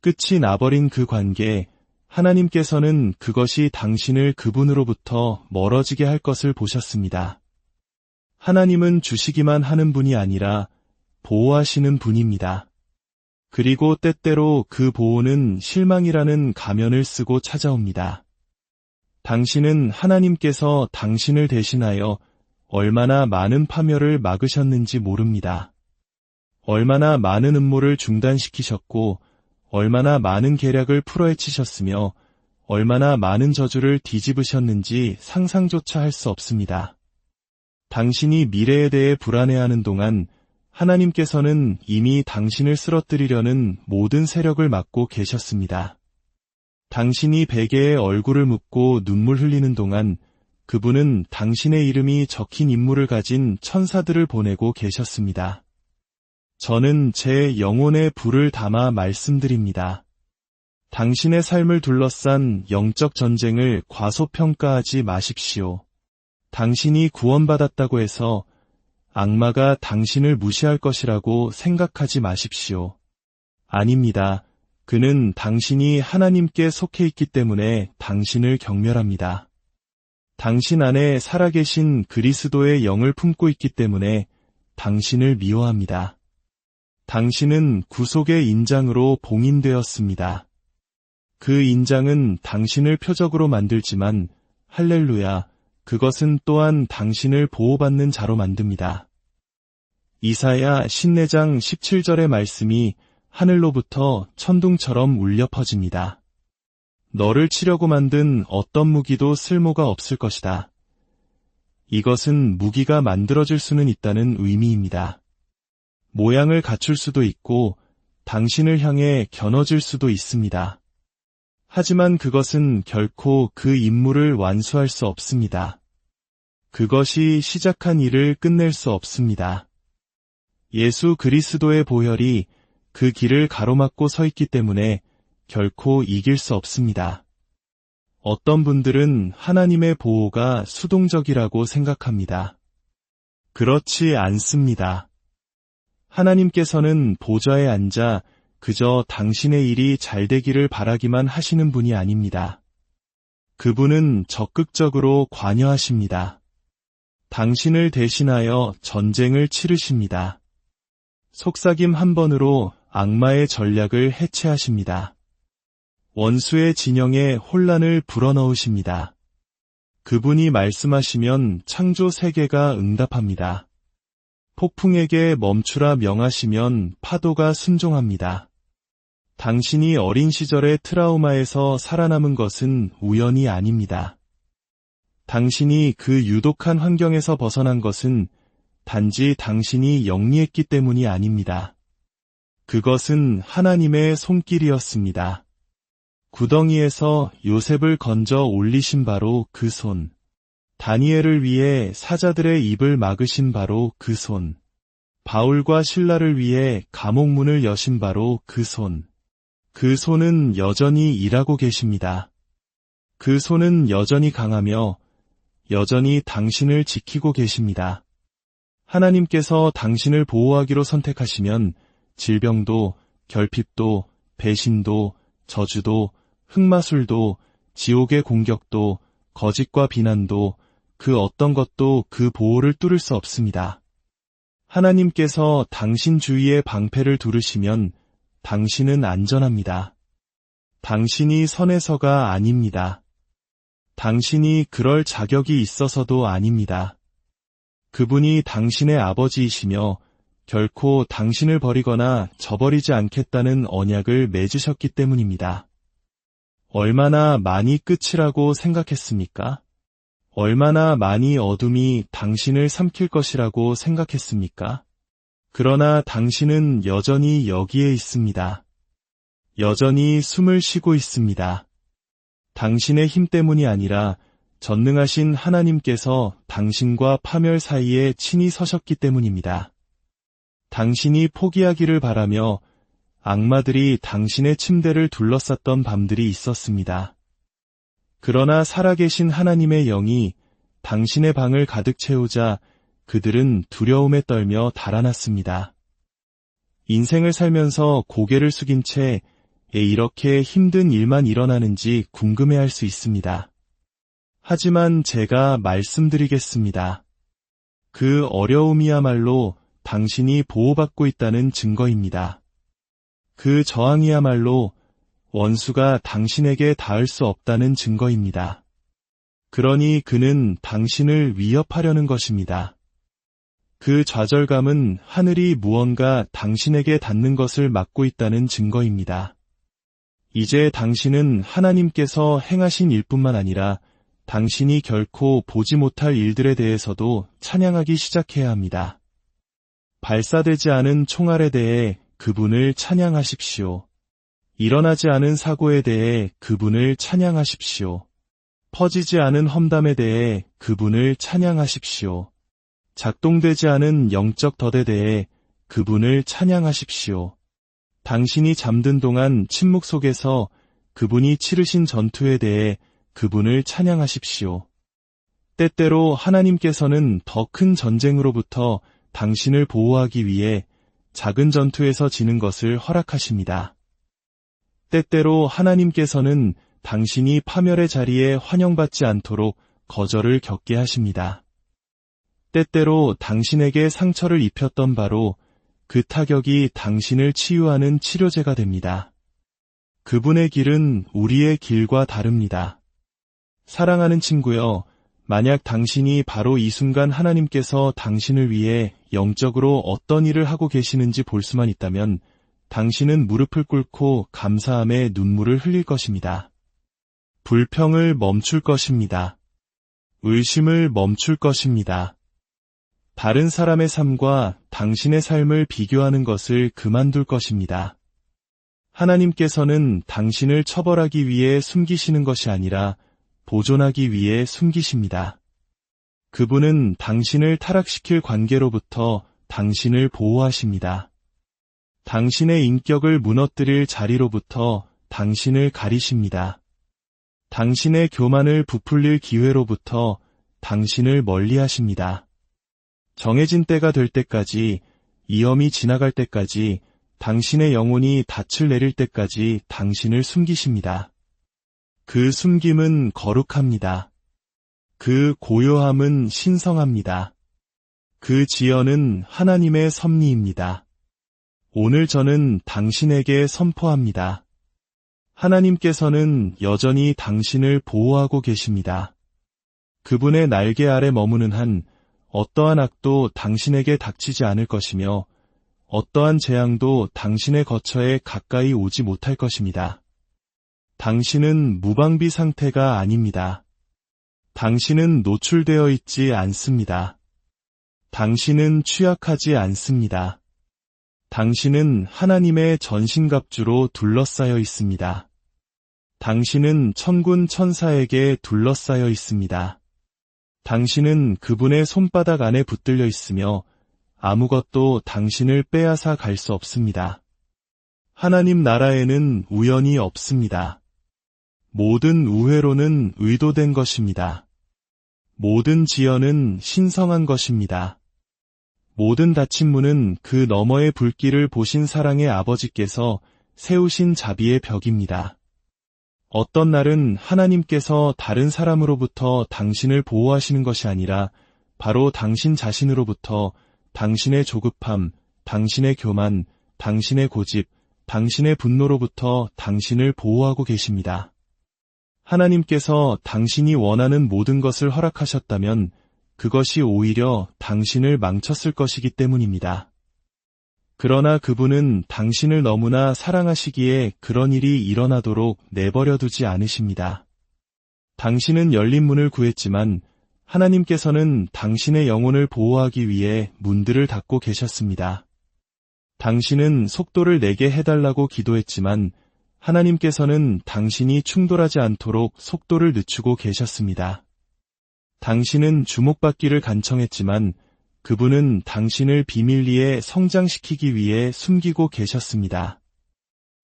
끝이 나버린 그 관계, 하나님께서는 그것이 당신을 그분으로부터 멀어지게 할 것을 보셨습니다. 하나님은 주시기만 하는 분이 아니라 보호하시는 분입니다. 그리고 때때로 그 보호는 실망이라는 가면을 쓰고 찾아옵니다. 당신은 하나님께서 당신을 대신하여 얼마나 많은 파멸을 막으셨는지 모릅니다. 얼마나 많은 음모를 중단시키셨고 얼마나 많은 계략을 풀어헤치셨으며 얼마나 많은 저주를 뒤집으셨는지 상상조차 할 수 없습니다. 당신이 미래에 대해 불안해하는 동안 하나님께서는 이미 당신을 쓰러뜨리려는 모든 세력을 막고 계셨습니다. 당신이 베개에 얼굴을 묻고 눈물 흘리는 동안 그분은 당신의 이름이 적힌 인물을 가진 천사들을 보내고 계셨습니다. 저는 제 영혼의 불을 담아 말씀드립니다. 당신의 삶을 둘러싼 영적 전쟁을 과소평가하지 마십시오. 당신이 구원받았다고 해서 악마가 당신을 무시할 것이라고 생각하지 마십시오. 아닙니다. 그는 당신이 하나님께 속해 있기 때문에 당신을 경멸합니다. 당신 안에 살아계신 그리스도의 영을 품고 있기 때문에 당신을 미워합니다. 당신은 구속의 인장으로 봉인되었습니다. 그 인장은 당신을 표적으로 만들지만 할렐루야, 그것은 또한 당신을 보호받는 자로 만듭니다. 이사야 54장 17절의 말씀이 하늘로부터 천둥처럼 울려 퍼집니다. 너를 치려고 만든 어떤 무기도 쓸모가 없을 것이다. 이것은 무기가 만들어질 수는 있다는 의미입니다. 모양을 갖출 수도 있고 당신을 향해 겨눠질 수도 있습니다. 하지만 그것은 결코 그 임무를 완수할 수 없습니다. 그것이 시작한 일을 끝낼 수 없습니다. 예수 그리스도의 보혈이 그 길을 가로막고 서 있기 때문에 결코 이길 수 없습니다. 어떤 분들은 하나님의 보호가 수동적이라고 생각합니다. 그렇지 않습니다. 하나님께서는 보좌에 앉아 그저 당신의 일이 잘 되기를 바라기만 하시는 분이 아닙니다. 그분은 적극적으로 관여하십니다. 당신을 대신하여 전쟁을 치르십니다. 속삭임 한 번으로 악마의 전략을 해체하십니다. 원수의 진영에 혼란을 불어넣으십니다. 그분이 말씀하시면 창조 세계가 응답합니다. 폭풍에게 멈추라 명하시면 파도가 순종합니다. 당신이 어린 시절의 트라우마에서 살아남은 것은 우연이 아닙니다. 당신이 그 유독한 환경에서 벗어난 것은 단지 당신이 영리했기 때문이 아닙니다. 그것은 하나님의 손길이었습니다. 구덩이에서 요셉을 건져 올리신 바로 그 손. 다니엘을 위해 사자들의 입을 막으신 바로 그 손. 바울과 실라를 위해 감옥문을 여신 바로 그 손. 그 손은 여전히 일하고 계십니다. 그 손은 여전히 강하며 여전히 당신을 지키고 계십니다. 하나님께서 당신을 보호하기로 선택하시면 질병도, 결핍도, 배신도, 저주도, 흑마술도, 지옥의 공격도, 거짓과 비난도, 그 어떤 것도 그 보호를 뚫을 수 없습니다. 하나님께서 당신 주위에 방패를 두르시면 당신은 안전합니다. 당신이 선해서가 아닙니다. 당신이 그럴 자격이 있어서도 아닙니다. 그분이 당신의 아버지이시며 결코 당신을 버리거나 저버리지 않겠다는 언약을 맺으셨기 때문입니다. 얼마나 많이 끝이라고 생각했습니까? 얼마나 많이 어둠이 당신을 삼킬 것이라고 생각했습니까? 그러나 당신은 여전히 여기에 있습니다. 여전히 숨을 쉬고 있습니다. 당신의 힘 때문이 아니라 전능하신 하나님께서 당신과 파멸 사이에 친히 서셨기 때문입니다. 당신이 포기하기를 바라며 악마들이 당신의 침대를 둘러쌌던 밤들이 있었습니다. 그러나 살아계신 하나님의 영이 당신의 방을 가득 채우자 그들은 두려움에 떨며 달아났습니다. 인생을 살면서 고개를 숙인 채 이렇게 힘든 일만 일어나는지 궁금해할 수 있습니다. 하지만 제가 말씀드리겠습니다. 그 어려움이야말로 당신이 보호받고 있다는 증거입니다. 그 저항이야말로 원수가 당신에게 닿을 수 없다는 증거입니다. 그러니 그는 당신을 위협하려는 것입니다. 그 좌절감은 하늘이 무언가 당신에게 닿는 것을 막고 있다는 증거입니다. 이제 당신은 하나님께서 행하신 일뿐만 아니라 당신이 결코 보지 못할 일들에 대해서도 찬양하기 시작해야 합니다. 발사되지 않은 총알에 대해 그분을 찬양하십시오. 일어나지 않은 사고에 대해 그분을 찬양하십시오. 퍼지지 않은 험담에 대해 그분을 찬양하십시오. 작동되지 않은 영적 덫에 대해 그분을 찬양하십시오. 당신이 잠든 동안 침묵 속에서 그분이 치르신 전투에 대해 그분을 찬양하십시오. 때때로 하나님께서는 더 큰 전쟁으로부터 당신을 보호하기 위해 작은 전투에서 지는 것을 허락하십니다. 때때로 하나님께서는 당신이 파멸의 자리에 환영받지 않도록 거절을 겪게 하십니다. 때때로 당신에게 상처를 입혔던 바로 그 타격이 당신을 치유하는 치료제가 됩니다. 그분의 길은 우리의 길과 다릅니다. 사랑하는 친구여, 만약 당신이 바로 이 순간 하나님께서 당신을 위해 영적으로 어떤 일을 하고 계시는지 볼 수만 있다면 당신은 무릎을 꿇고 감사함에 눈물을 흘릴 것입니다. 불평을 멈출 것입니다. 의심을 멈출 것입니다. 다른 사람의 삶과 당신의 삶을 비교하는 것을 그만둘 것입니다. 하나님께서는 당신을 처벌하기 위해 숨기시는 것이 아니라 보존하기 위해 숨기십니다. 그분은 당신을 타락시킬 관계로부터 당신을 보호하십니다. 당신의 인격을 무너뜨릴 자리로부터 당신을 가리십니다. 당신의 교만을 부풀릴 기회로부터 당신을 멀리하십니다. 정해진 때가 될 때까지, 이염이 지나갈 때까지, 당신의 영혼이 닻을 내릴 때까지 당신을 숨기십니다. 그 숨김은 거룩합니다. 그 고요함은 신성합니다. 그 지연은 하나님의 섭리입니다. 오늘 저는 당신에게 선포합니다. 하나님께서는 여전히 당신을 보호하고 계십니다. 그분의 날개 아래 머무는 한 어떠한 악도 당신에게 닥치지 않을 것이며 어떠한 재앙도 당신의 거처에 가까이 오지 못할 것입니다. 당신은 무방비 상태가 아닙니다. 당신은 노출되어 있지 않습니다. 당신은 취약하지 않습니다. 당신은 하나님의 전신갑주로 둘러싸여 있습니다. 당신은 천군 천사에게 둘러싸여 있습니다. 당신은 그분의 손바닥 안에 붙들려 있으며 아무것도 당신을 빼앗아 갈 수 없습니다. 하나님 나라에는 우연이 없습니다. 모든 우회로는 의도된 것입니다. 모든 지연은 신성한 것입니다. 모든 닫힌 문은 그 너머의 불길을 보신 사랑의 아버지께서 세우신 자비의 벽입니다. 어떤 날은 하나님께서 다른 사람으로부터 당신을 보호하시는 것이 아니라 바로 당신 자신으로부터 당신의 조급함, 당신의 교만, 당신의 고집, 당신의 분노로부터 당신을 보호하고 계십니다. 하나님께서 당신이 원하는 모든 것을 허락하셨다면 그것이 오히려 당신을 망쳤을 것이기 때문입니다. 그러나 그분은 당신을 너무나 사랑하시기에 그런 일이 일어나도록 내버려두지 않으십니다. 당신은 열린 문을 구했지만 하나님께서는 당신의 영혼을 보호하기 위해 문들을 닫고 계셨습니다. 당신은 속도를 내게 해달라고 기도했지만 하나님께서는 당신이 충돌하지 않도록 속도를 늦추고 계셨습니다. 당신은 주목받기를 간청했지만 그분은 당신을 비밀리에 성장시키기 위해 숨기고 계셨습니다.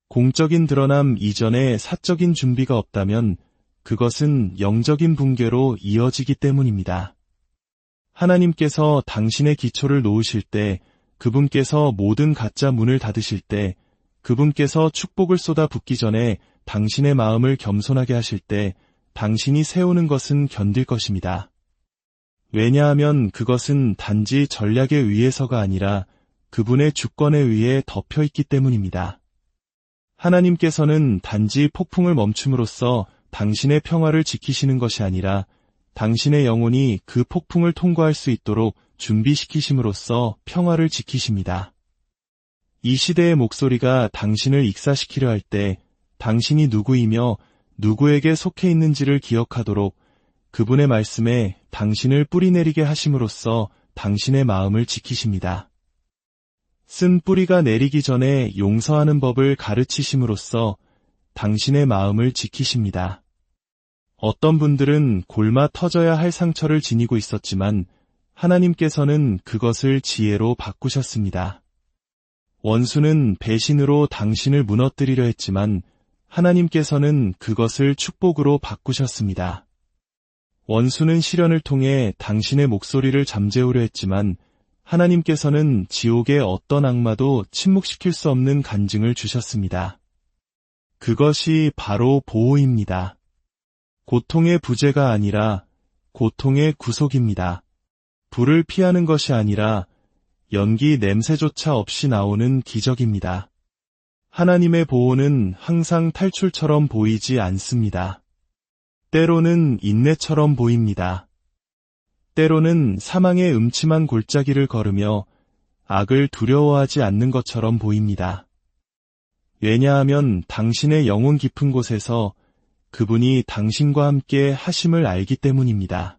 공적인 드러남 이전에 사적인 준비가 없다면 그것은 영적인 붕괴로 이어지기 때문입니다. 하나님께서 당신의 기초를 놓으실 때, 그분께서 모든 가짜 문을 닫으실 때, 그분께서 축복을 쏟아 붓기 전에 당신의 마음을 겸손하게 하실 때 당신이 세우는 것은 견딜 것입니다. 왜냐하면 그것은 단지 전략에 의해서가 아니라 그분의 주권에 의해 덮여 있기 때문입니다. 하나님께서는 단지 폭풍을 멈춤으로써 당신의 평화를 지키시는 것이 아니라 당신의 영혼이 그 폭풍을 통과할 수 있도록 준비시키심으로써 평화를 지키십니다. 이 시대의 목소리가 당신을 익사시키려 할 때 당신이 누구이며 누구에게 속해 있는지를 기억하도록 그분의 말씀에 당신을 뿌리내리게 하심으로써 당신의 마음을 지키십니다. 쓴 뿌리가 내리기 전에 용서하는 법을 가르치심으로써 당신의 마음을 지키십니다. 어떤 분들은 골마 터져야 할 상처를 지니고 있었지만 하나님께서는 그것을 지혜로 바꾸셨습니다. 원수는 배신으로 당신을 무너뜨리려 했지만 하나님께서는 그것을 축복으로 바꾸셨습니다. 원수는 시련을 통해 당신의 목소리를 잠재우려 했지만 하나님께서는 지옥의 어떤 악마도 침묵시킬 수 없는 간증을 주셨습니다. 그것이 바로 보호입니다. 고통의 부재가 아니라 고통의 구속입니다. 불을 피하는 것이 아니라 연기 냄새조차 없이 나오는 기적입니다. 하나님의 보호는 항상 탈출처럼 보이지 않습니다. 때로는 인내처럼 보입니다. 때로는 사망의 음침한 골짜기를 걸으며 악을 두려워하지 않는 것처럼 보입니다. 왜냐하면 당신의 영혼 깊은 곳에서 그분이 당신과 함께 하심을 알기 때문입니다.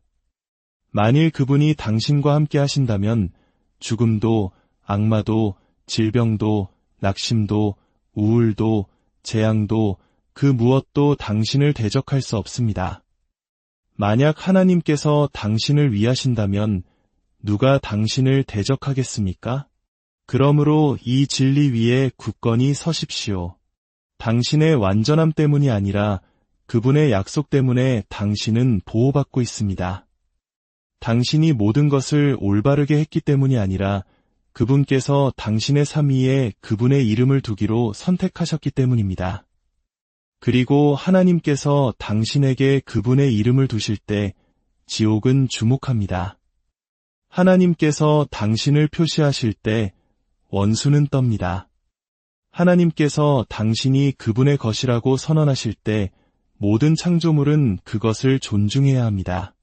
만일 그분이 당신과 함께 하신다면 죽음도, 악마도, 질병도, 낙심도, 우울도, 재앙도 그 무엇도 당신을 대적할 수 없습니다. 만약 하나님께서 당신을 위하신다면 누가 당신을 대적하겠습니까? 그러므로 이 진리 위에 굳건히 서십시오. 당신의 완전함 때문이 아니라 그분의 약속 때문에 당신은 보호받고 있습니다. 당신이 모든 것을 올바르게 했기 때문이 아니라 그분께서 당신의 삶 위에 그분의 이름을 두기로 선택하셨기 때문입니다. 그리고 하나님께서 당신에게 그분의 이름을 두실 때 지옥은 주목합니다. 하나님께서 당신을 표시하실 때 원수는 떱니다. 하나님께서 당신이 그분의 것이라고 선언하실 때 모든 창조물은 그것을 존중해야 합니다.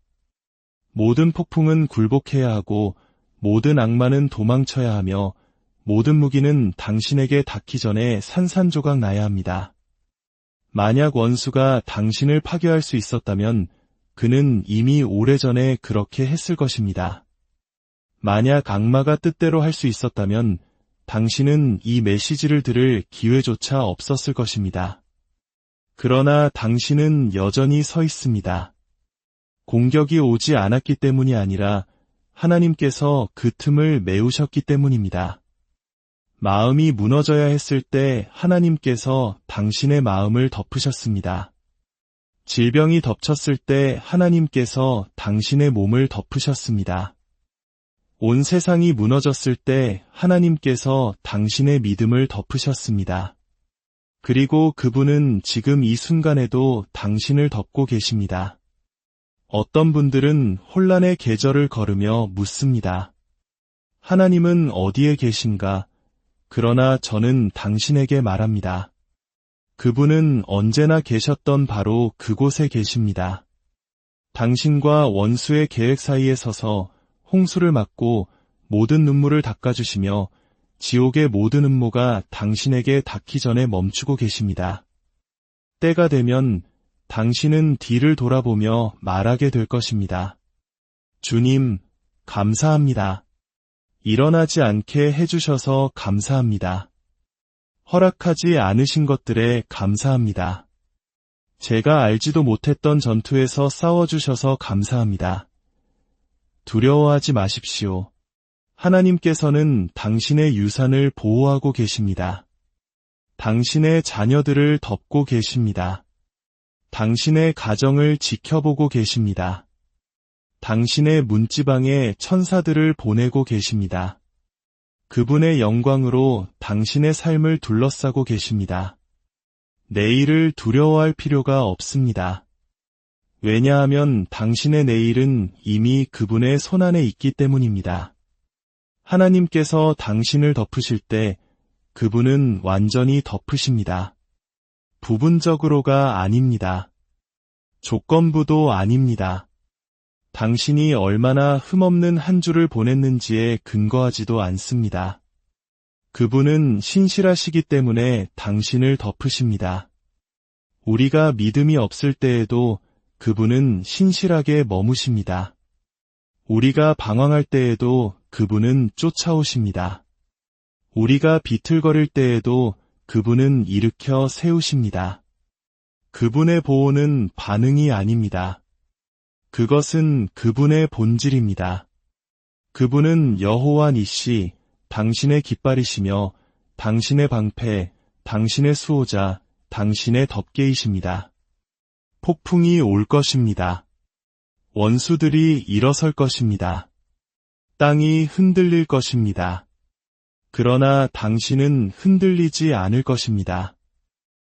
모든 폭풍은 굴복해야 하고 모든 악마는 도망쳐야 하며 모든 무기는 당신에게 닿기 전에 산산조각 나야 합니다. 만약 원수가 당신을 파괴할 수 있었다면 그는 이미 오래전에 그렇게 했을 것입니다. 만약 악마가 뜻대로 할 수 있었다면 당신은 이 메시지를 들을 기회조차 없었을 것입니다. 그러나 당신은 여전히 서 있습니다. 공격이 오지 않았기 때문이 아니라 하나님께서 그 틈을 메우셨기 때문입니다. 마음이 무너져야 했을 때 하나님께서 당신의 마음을 덮으셨습니다. 질병이 덮쳤을 때 하나님께서 당신의 몸을 덮으셨습니다. 온 세상이 무너졌을 때 하나님께서 당신의 믿음을 덮으셨습니다. 그리고 그분은 지금 이 순간에도 당신을 덮고 계십니다. 어떤 분들은 혼란의 계절을 걸으며 묻습니다. 하나님은 어디에 계신가? 그러나 저는 당신에게 말합니다. 그분은 언제나 계셨던 바로 그곳에 계십니다. 당신과 원수의 계획 사이에 서서 홍수를 막고 모든 눈물을 닦아주시며 지옥의 모든 음모가 당신에게 닿기 전에 멈추고 계십니다. 때가 되면 당신은 뒤를 돌아보며 말하게 될 것입니다. 주님, 감사합니다. 일어나지 않게 해주셔서 감사합니다. 허락하지 않으신 것들에 감사합니다. 제가 알지도 못했던 전투에서 싸워주셔서 감사합니다. 두려워하지 마십시오. 하나님께서는 당신의 유산을 보호하고 계십니다. 당신의 자녀들을 덮고 계십니다. 당신의 가정을 지켜보고 계십니다. 당신의 문지방에 천사들을 보내고 계십니다. 그분의 영광으로 당신의 삶을 둘러싸고 계십니다. 내일을 두려워할 필요가 없습니다. 왜냐하면 당신의 내일은 이미 그분의 손안에 있기 때문입니다. 하나님께서 당신을 덮으실 때 그분은 완전히 덮으십니다. 부분적으로가 아닙니다. 조건부도 아닙니다. 당신이 얼마나 흠없는 한 주를 보냈는지에 근거하지도 않습니다. 그분은 신실하시기 때문에 당신을 덮으십니다. 우리가 믿음이 없을 때에도 그분은 신실하게 머무십니다. 우리가 방황할 때에도 그분은 쫓아오십니다. 우리가 비틀거릴 때에도 그분은 일으켜 세우십니다. 그분의 보호는 반응이 아닙니다. 그것은 그분의 본질입니다. 그분은 여호와 니시, 당신의 깃발이시며 당신의 방패, 당신의 수호자, 당신의 덮개이십니다. 폭풍이 올 것입니다. 원수들이 일어설 것입니다. 땅이 흔들릴 것입니다. 그러나 당신은 흔들리지 않을 것입니다.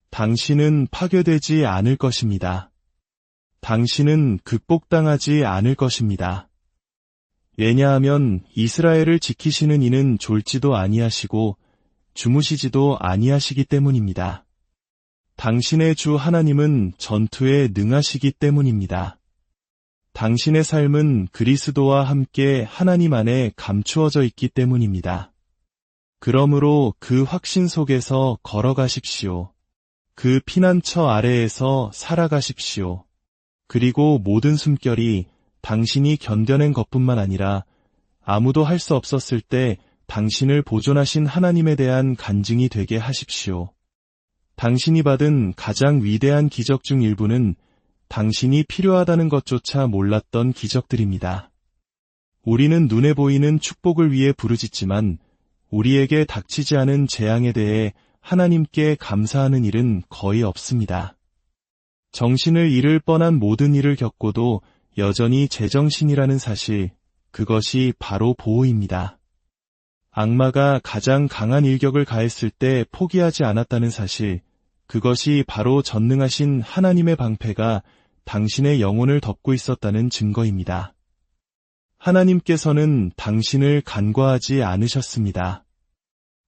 당신은 파괴되지 않을 것입니다. 당신은 극복당하지 않을 것입니다. 왜냐하면 이스라엘을 지키시는 이는 졸지도 아니하시고 주무시지도 아니하시기 때문입니다. 당신의 주 하나님은 전투에 능하시기 때문입니다. 당신의 삶은 그리스도와 함께 하나님 안에 감추어져 있기 때문입니다. 그러므로 그 확신 속에서 걸어가십시오. 그 피난처 아래에서 살아가십시오. 그리고 모든 숨결이 당신이 견뎌낸 것뿐만 아니라 아무도 할 수 없었을 때 당신을 보존하신 하나님에 대한 간증이 되게 하십시오. 당신이 받은 가장 위대한 기적 중 일부는 당신이 필요하다는 것조차 몰랐던 기적들입니다. 우리는 눈에 보이는 축복을 위해 부르짖지만 우리에게 닥치지 않은 재앙에 대해 하나님께 감사하는 일은 거의 없습니다. 정신을 잃을 뻔한 모든 일을 겪고도 여전히 제정신이라는 사실, 그것이 바로 보호입니다. 악마가 가장 강한 일격을 가했을 때 포기하지 않았다는 사실, 그것이 바로 전능하신 하나님의 방패가 당신의 영혼을 덮고 있었다는 증거입니다. 하나님께서는 당신을 간과하지 않으셨습니다.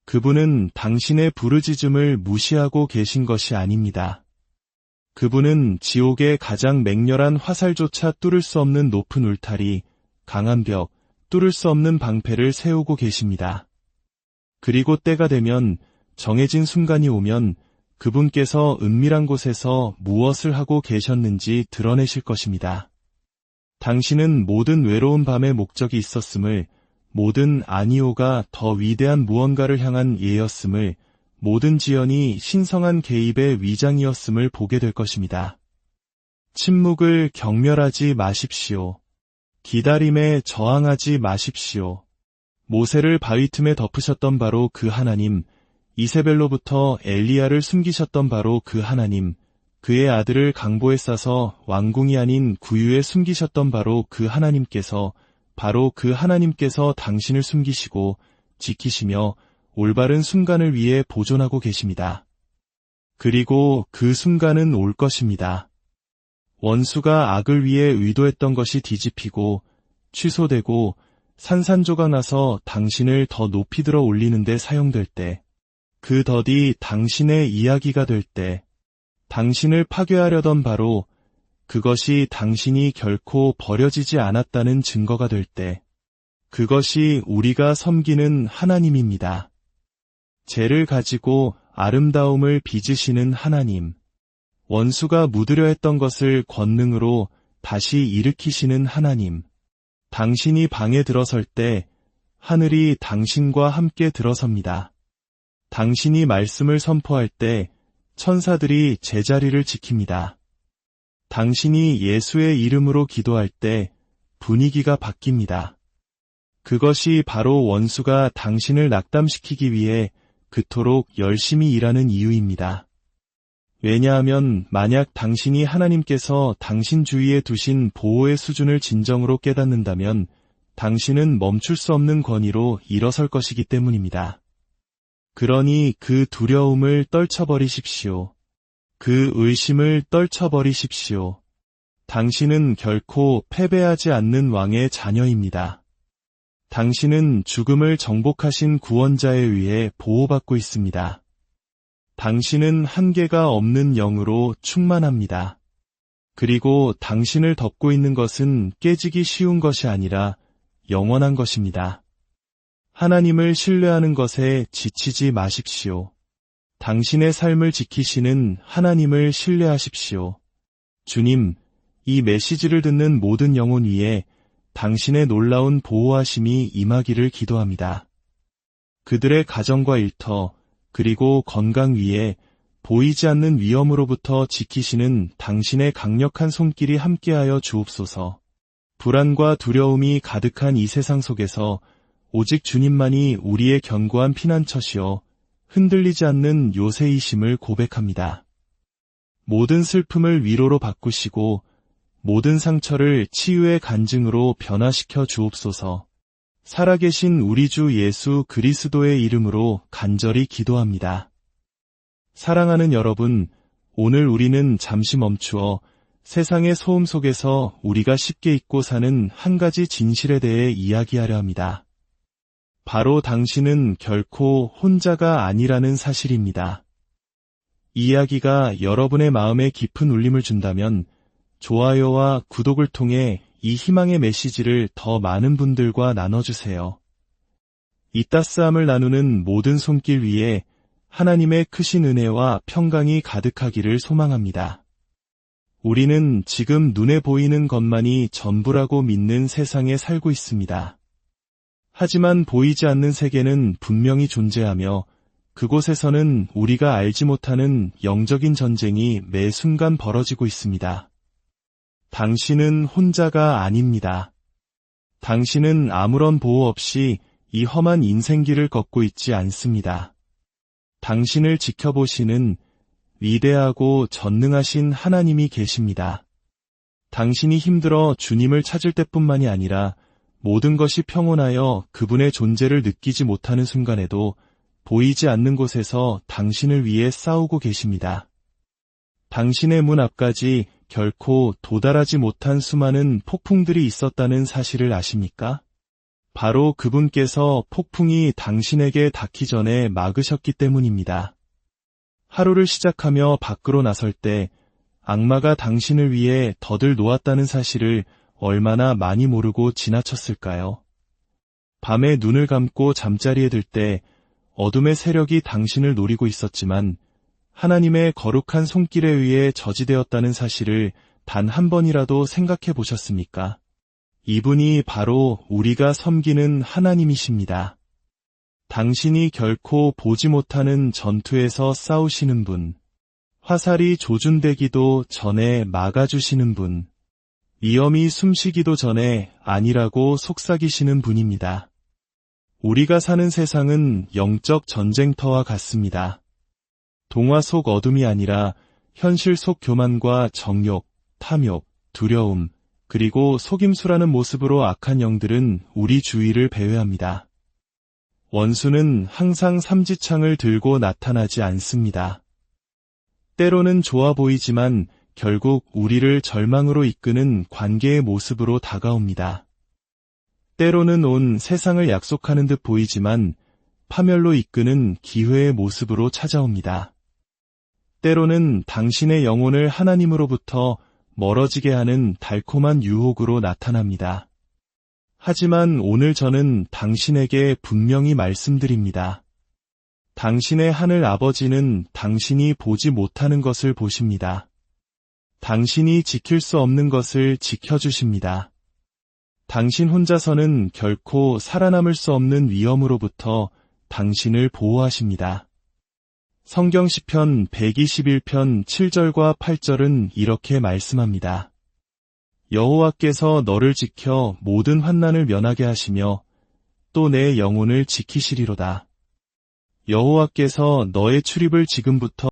그분은 당신의 부르짖음을 무시하고 계신 것이 아닙니다. 그분은 지옥의 가장 맹렬한 화살조차 뚫을 수 없는 높은 울타리, 강한 벽, 뚫을 수 없는 방패를 세우고 계십니다. 그리고 때가 되면 정해진 순간이 오면 그분께서 은밀한 곳에서 무엇을 하고 계셨는지 드러내실 것입니다. 당신은 모든 외로운 밤의 목적이 있었음을, 모든 아니오가 더 위대한 무언가를 향한 예였음을, 모든 지연이 신성한 개입의 위장이었음을 보게 될 것입니다. 침묵을 경멸하지 마십시오. 기다림에 저항하지 마십시오. 모세를 바위 틈에 덮으셨던 바로 그 하나님, 이세벨로부터 엘리야를 숨기셨던 바로 그 하나님, 그의 아들을 강보에 싸서 왕궁이 아닌 구유에 숨기셨던 바로 그 하나님께서, 바로 그 하나님께서 당신을 숨기시고 지키시며 올바른 순간을 위해 보존하고 계십니다. 그리고 그 순간은 올 것입니다. 원수가 악을 위해 의도했던 것이 뒤집히고 취소되고 산산조각 나서 당신을 더 높이 들어 올리는 데 사용될 때, 그 덫이 당신의 이야기가 될 때, 당신을 파괴하려던 바로 그것이 당신이 결코 버려지지 않았다는 증거가 될 때, 그것이 우리가 섬기는 하나님입니다. 죄를 가지고 아름다움을 빚으시는 하나님, 원수가 묻으려 했던 것을 권능으로 다시 일으키시는 하나님, 당신이 방에 들어설 때 하늘이 당신과 함께 들어섭니다. 당신이 말씀을 선포할 때 천사들이 제자리를 지킵니다. 당신이 예수의 이름으로 기도할 때 분위기가 바뀝니다. 그것이 바로 원수가 당신을 낙담시키기 위해 그토록 열심히 일하는 이유입니다. 왜냐하면 만약 당신이 하나님께서 당신 주위에 두신 보호의 수준을 진정으로 깨닫는다면 당신은 멈출 수 없는 권위로 일어설 것이기 때문입니다. 그러니 그 두려움을 떨쳐버리십시오. 그 의심을 떨쳐버리십시오. 당신은 결코 패배하지 않는 왕의 자녀입니다. 당신은 죽음을 정복하신 구원자에 의해 보호받고 있습니다. 당신은 한계가 없는 영으로 충만합니다. 그리고 당신을 덮고 있는 것은 깨지기 쉬운 것이 아니라 영원한 것입니다. 하나님을 신뢰하는 것에 지치지 마십시오. 당신의 삶을 지키시는 하나님을 신뢰하십시오. 주님, 이 메시지를 듣는 모든 영혼 위에 당신의 놀라운 보호하심이 임하기를 기도합니다. 그들의 가정과 일터, 그리고 건강 위에 보이지 않는 위험으로부터 지키시는 당신의 강력한 손길이 함께하여 주옵소서. 불안과 두려움이 가득한 이 세상 속에서 오직 주님만이 우리의 견고한 피난처시여 흔들리지 않는 요새이심을 고백합니다. 모든 슬픔을 위로로 바꾸시고 모든 상처를 치유의 간증으로 변화시켜 주옵소서. 살아계신 우리 주 예수 그리스도의 이름으로 간절히 기도합니다. 사랑하는 여러분, 오늘 우리는 잠시 멈추어 세상의 소음 속에서 우리가 쉽게 잊고 사는 한 가지 진실에 대해 이야기하려 합니다. 바로 당신은 결코 혼자가 아니라는 사실입니다. 이 이야기가 여러분의 마음에 깊은 울림을 준다면 좋아요와 구독을 통해 이 희망의 메시지를 더 많은 분들과 나눠주세요. 이 따스함을 나누는 모든 손길 위에 하나님의 크신 은혜와 평강이 가득하기를 소망합니다. 우리는 지금 눈에 보이는 것만이 전부라고 믿는 세상에 살고 있습니다. 하지만 보이지 않는 세계는 분명히 존재하며 그곳에서는 우리가 알지 못하는 영적인 전쟁이 매 순간 벌어지고 있습니다. 당신은 혼자가 아닙니다. 당신은 아무런 보호 없이 이 험한 인생길을 걷고 있지 않습니다. 당신을 지켜보시는 위대하고 전능하신 하나님이 계십니다. 당신이 힘들어 주님을 찾을 때뿐만이 아니라 모든 것이 평온하여 그분의 존재를 느끼지 못하는 순간에도 보이지 않는 곳에서 당신을 위해 싸우고 계십니다. 당신의 문 앞까지 결코 도달하지 못한 수많은 폭풍들이 있었다는 사실을 아십니까? 바로 그분께서 폭풍이 당신에게 닿기 전에 막으셨기 때문입니다. 하루를 시작하며 밖으로 나설 때 악마가 당신을 위해 덫을 놓았다는 사실을 얼마나 많이 모르고 지나쳤을까요? 밤에 눈을 감고 잠자리에 들 때 어둠의 세력이 당신을 노리고 있었지만 하나님의 거룩한 손길에 의해 저지되었다는 사실을 단 한 번이라도 생각해 보셨습니까? 이분이 바로 우리가 섬기는 하나님이십니다. 당신이 결코 보지 못하는 전투에서 싸우시는 분, 화살이 조준되기도 전에 막아주시는 분, 위험이 숨쉬기도 전에 아니라고 속삭이시는 분입니다. 우리가 사는 세상은 영적 전쟁터와 같습니다. 동화 속 어둠이 아니라 현실 속 교만과 정욕, 탐욕, 두려움, 그리고 속임수라는 모습으로 악한 영들은 우리 주위를 배회합니다. 원수는 항상 삼지창을 들고 나타나지 않습니다. 때로는 좋아 보이지만 결국 우리를 절망으로 이끄는 관계의 모습으로 다가옵니다. 때로는 온 세상을 약속하는 듯 보이지만 파멸로 이끄는 기회의 모습으로 찾아옵니다. 때로는 당신의 영혼을 하나님으로부터 멀어지게 하는 달콤한 유혹으로 나타납니다. 하지만 오늘 저는 당신에게 분명히 말씀드립니다. 당신의 하늘 아버지는 당신이 보지 못하는 것을 보십니다. 당신이 지킬 수 없는 것을 지켜주십니다. 당신 혼자서는 결코 살아남을 수 없는 위험으로부터 당신을 보호하십니다. 성경 시편 121편 7절과 8절은 이렇게 말씀합니다. 여호와께서 너를 지켜 모든 환난을 면하게 하시며 또 내 영혼을 지키시리로다. 여호와께서 너의 출입을 지금부터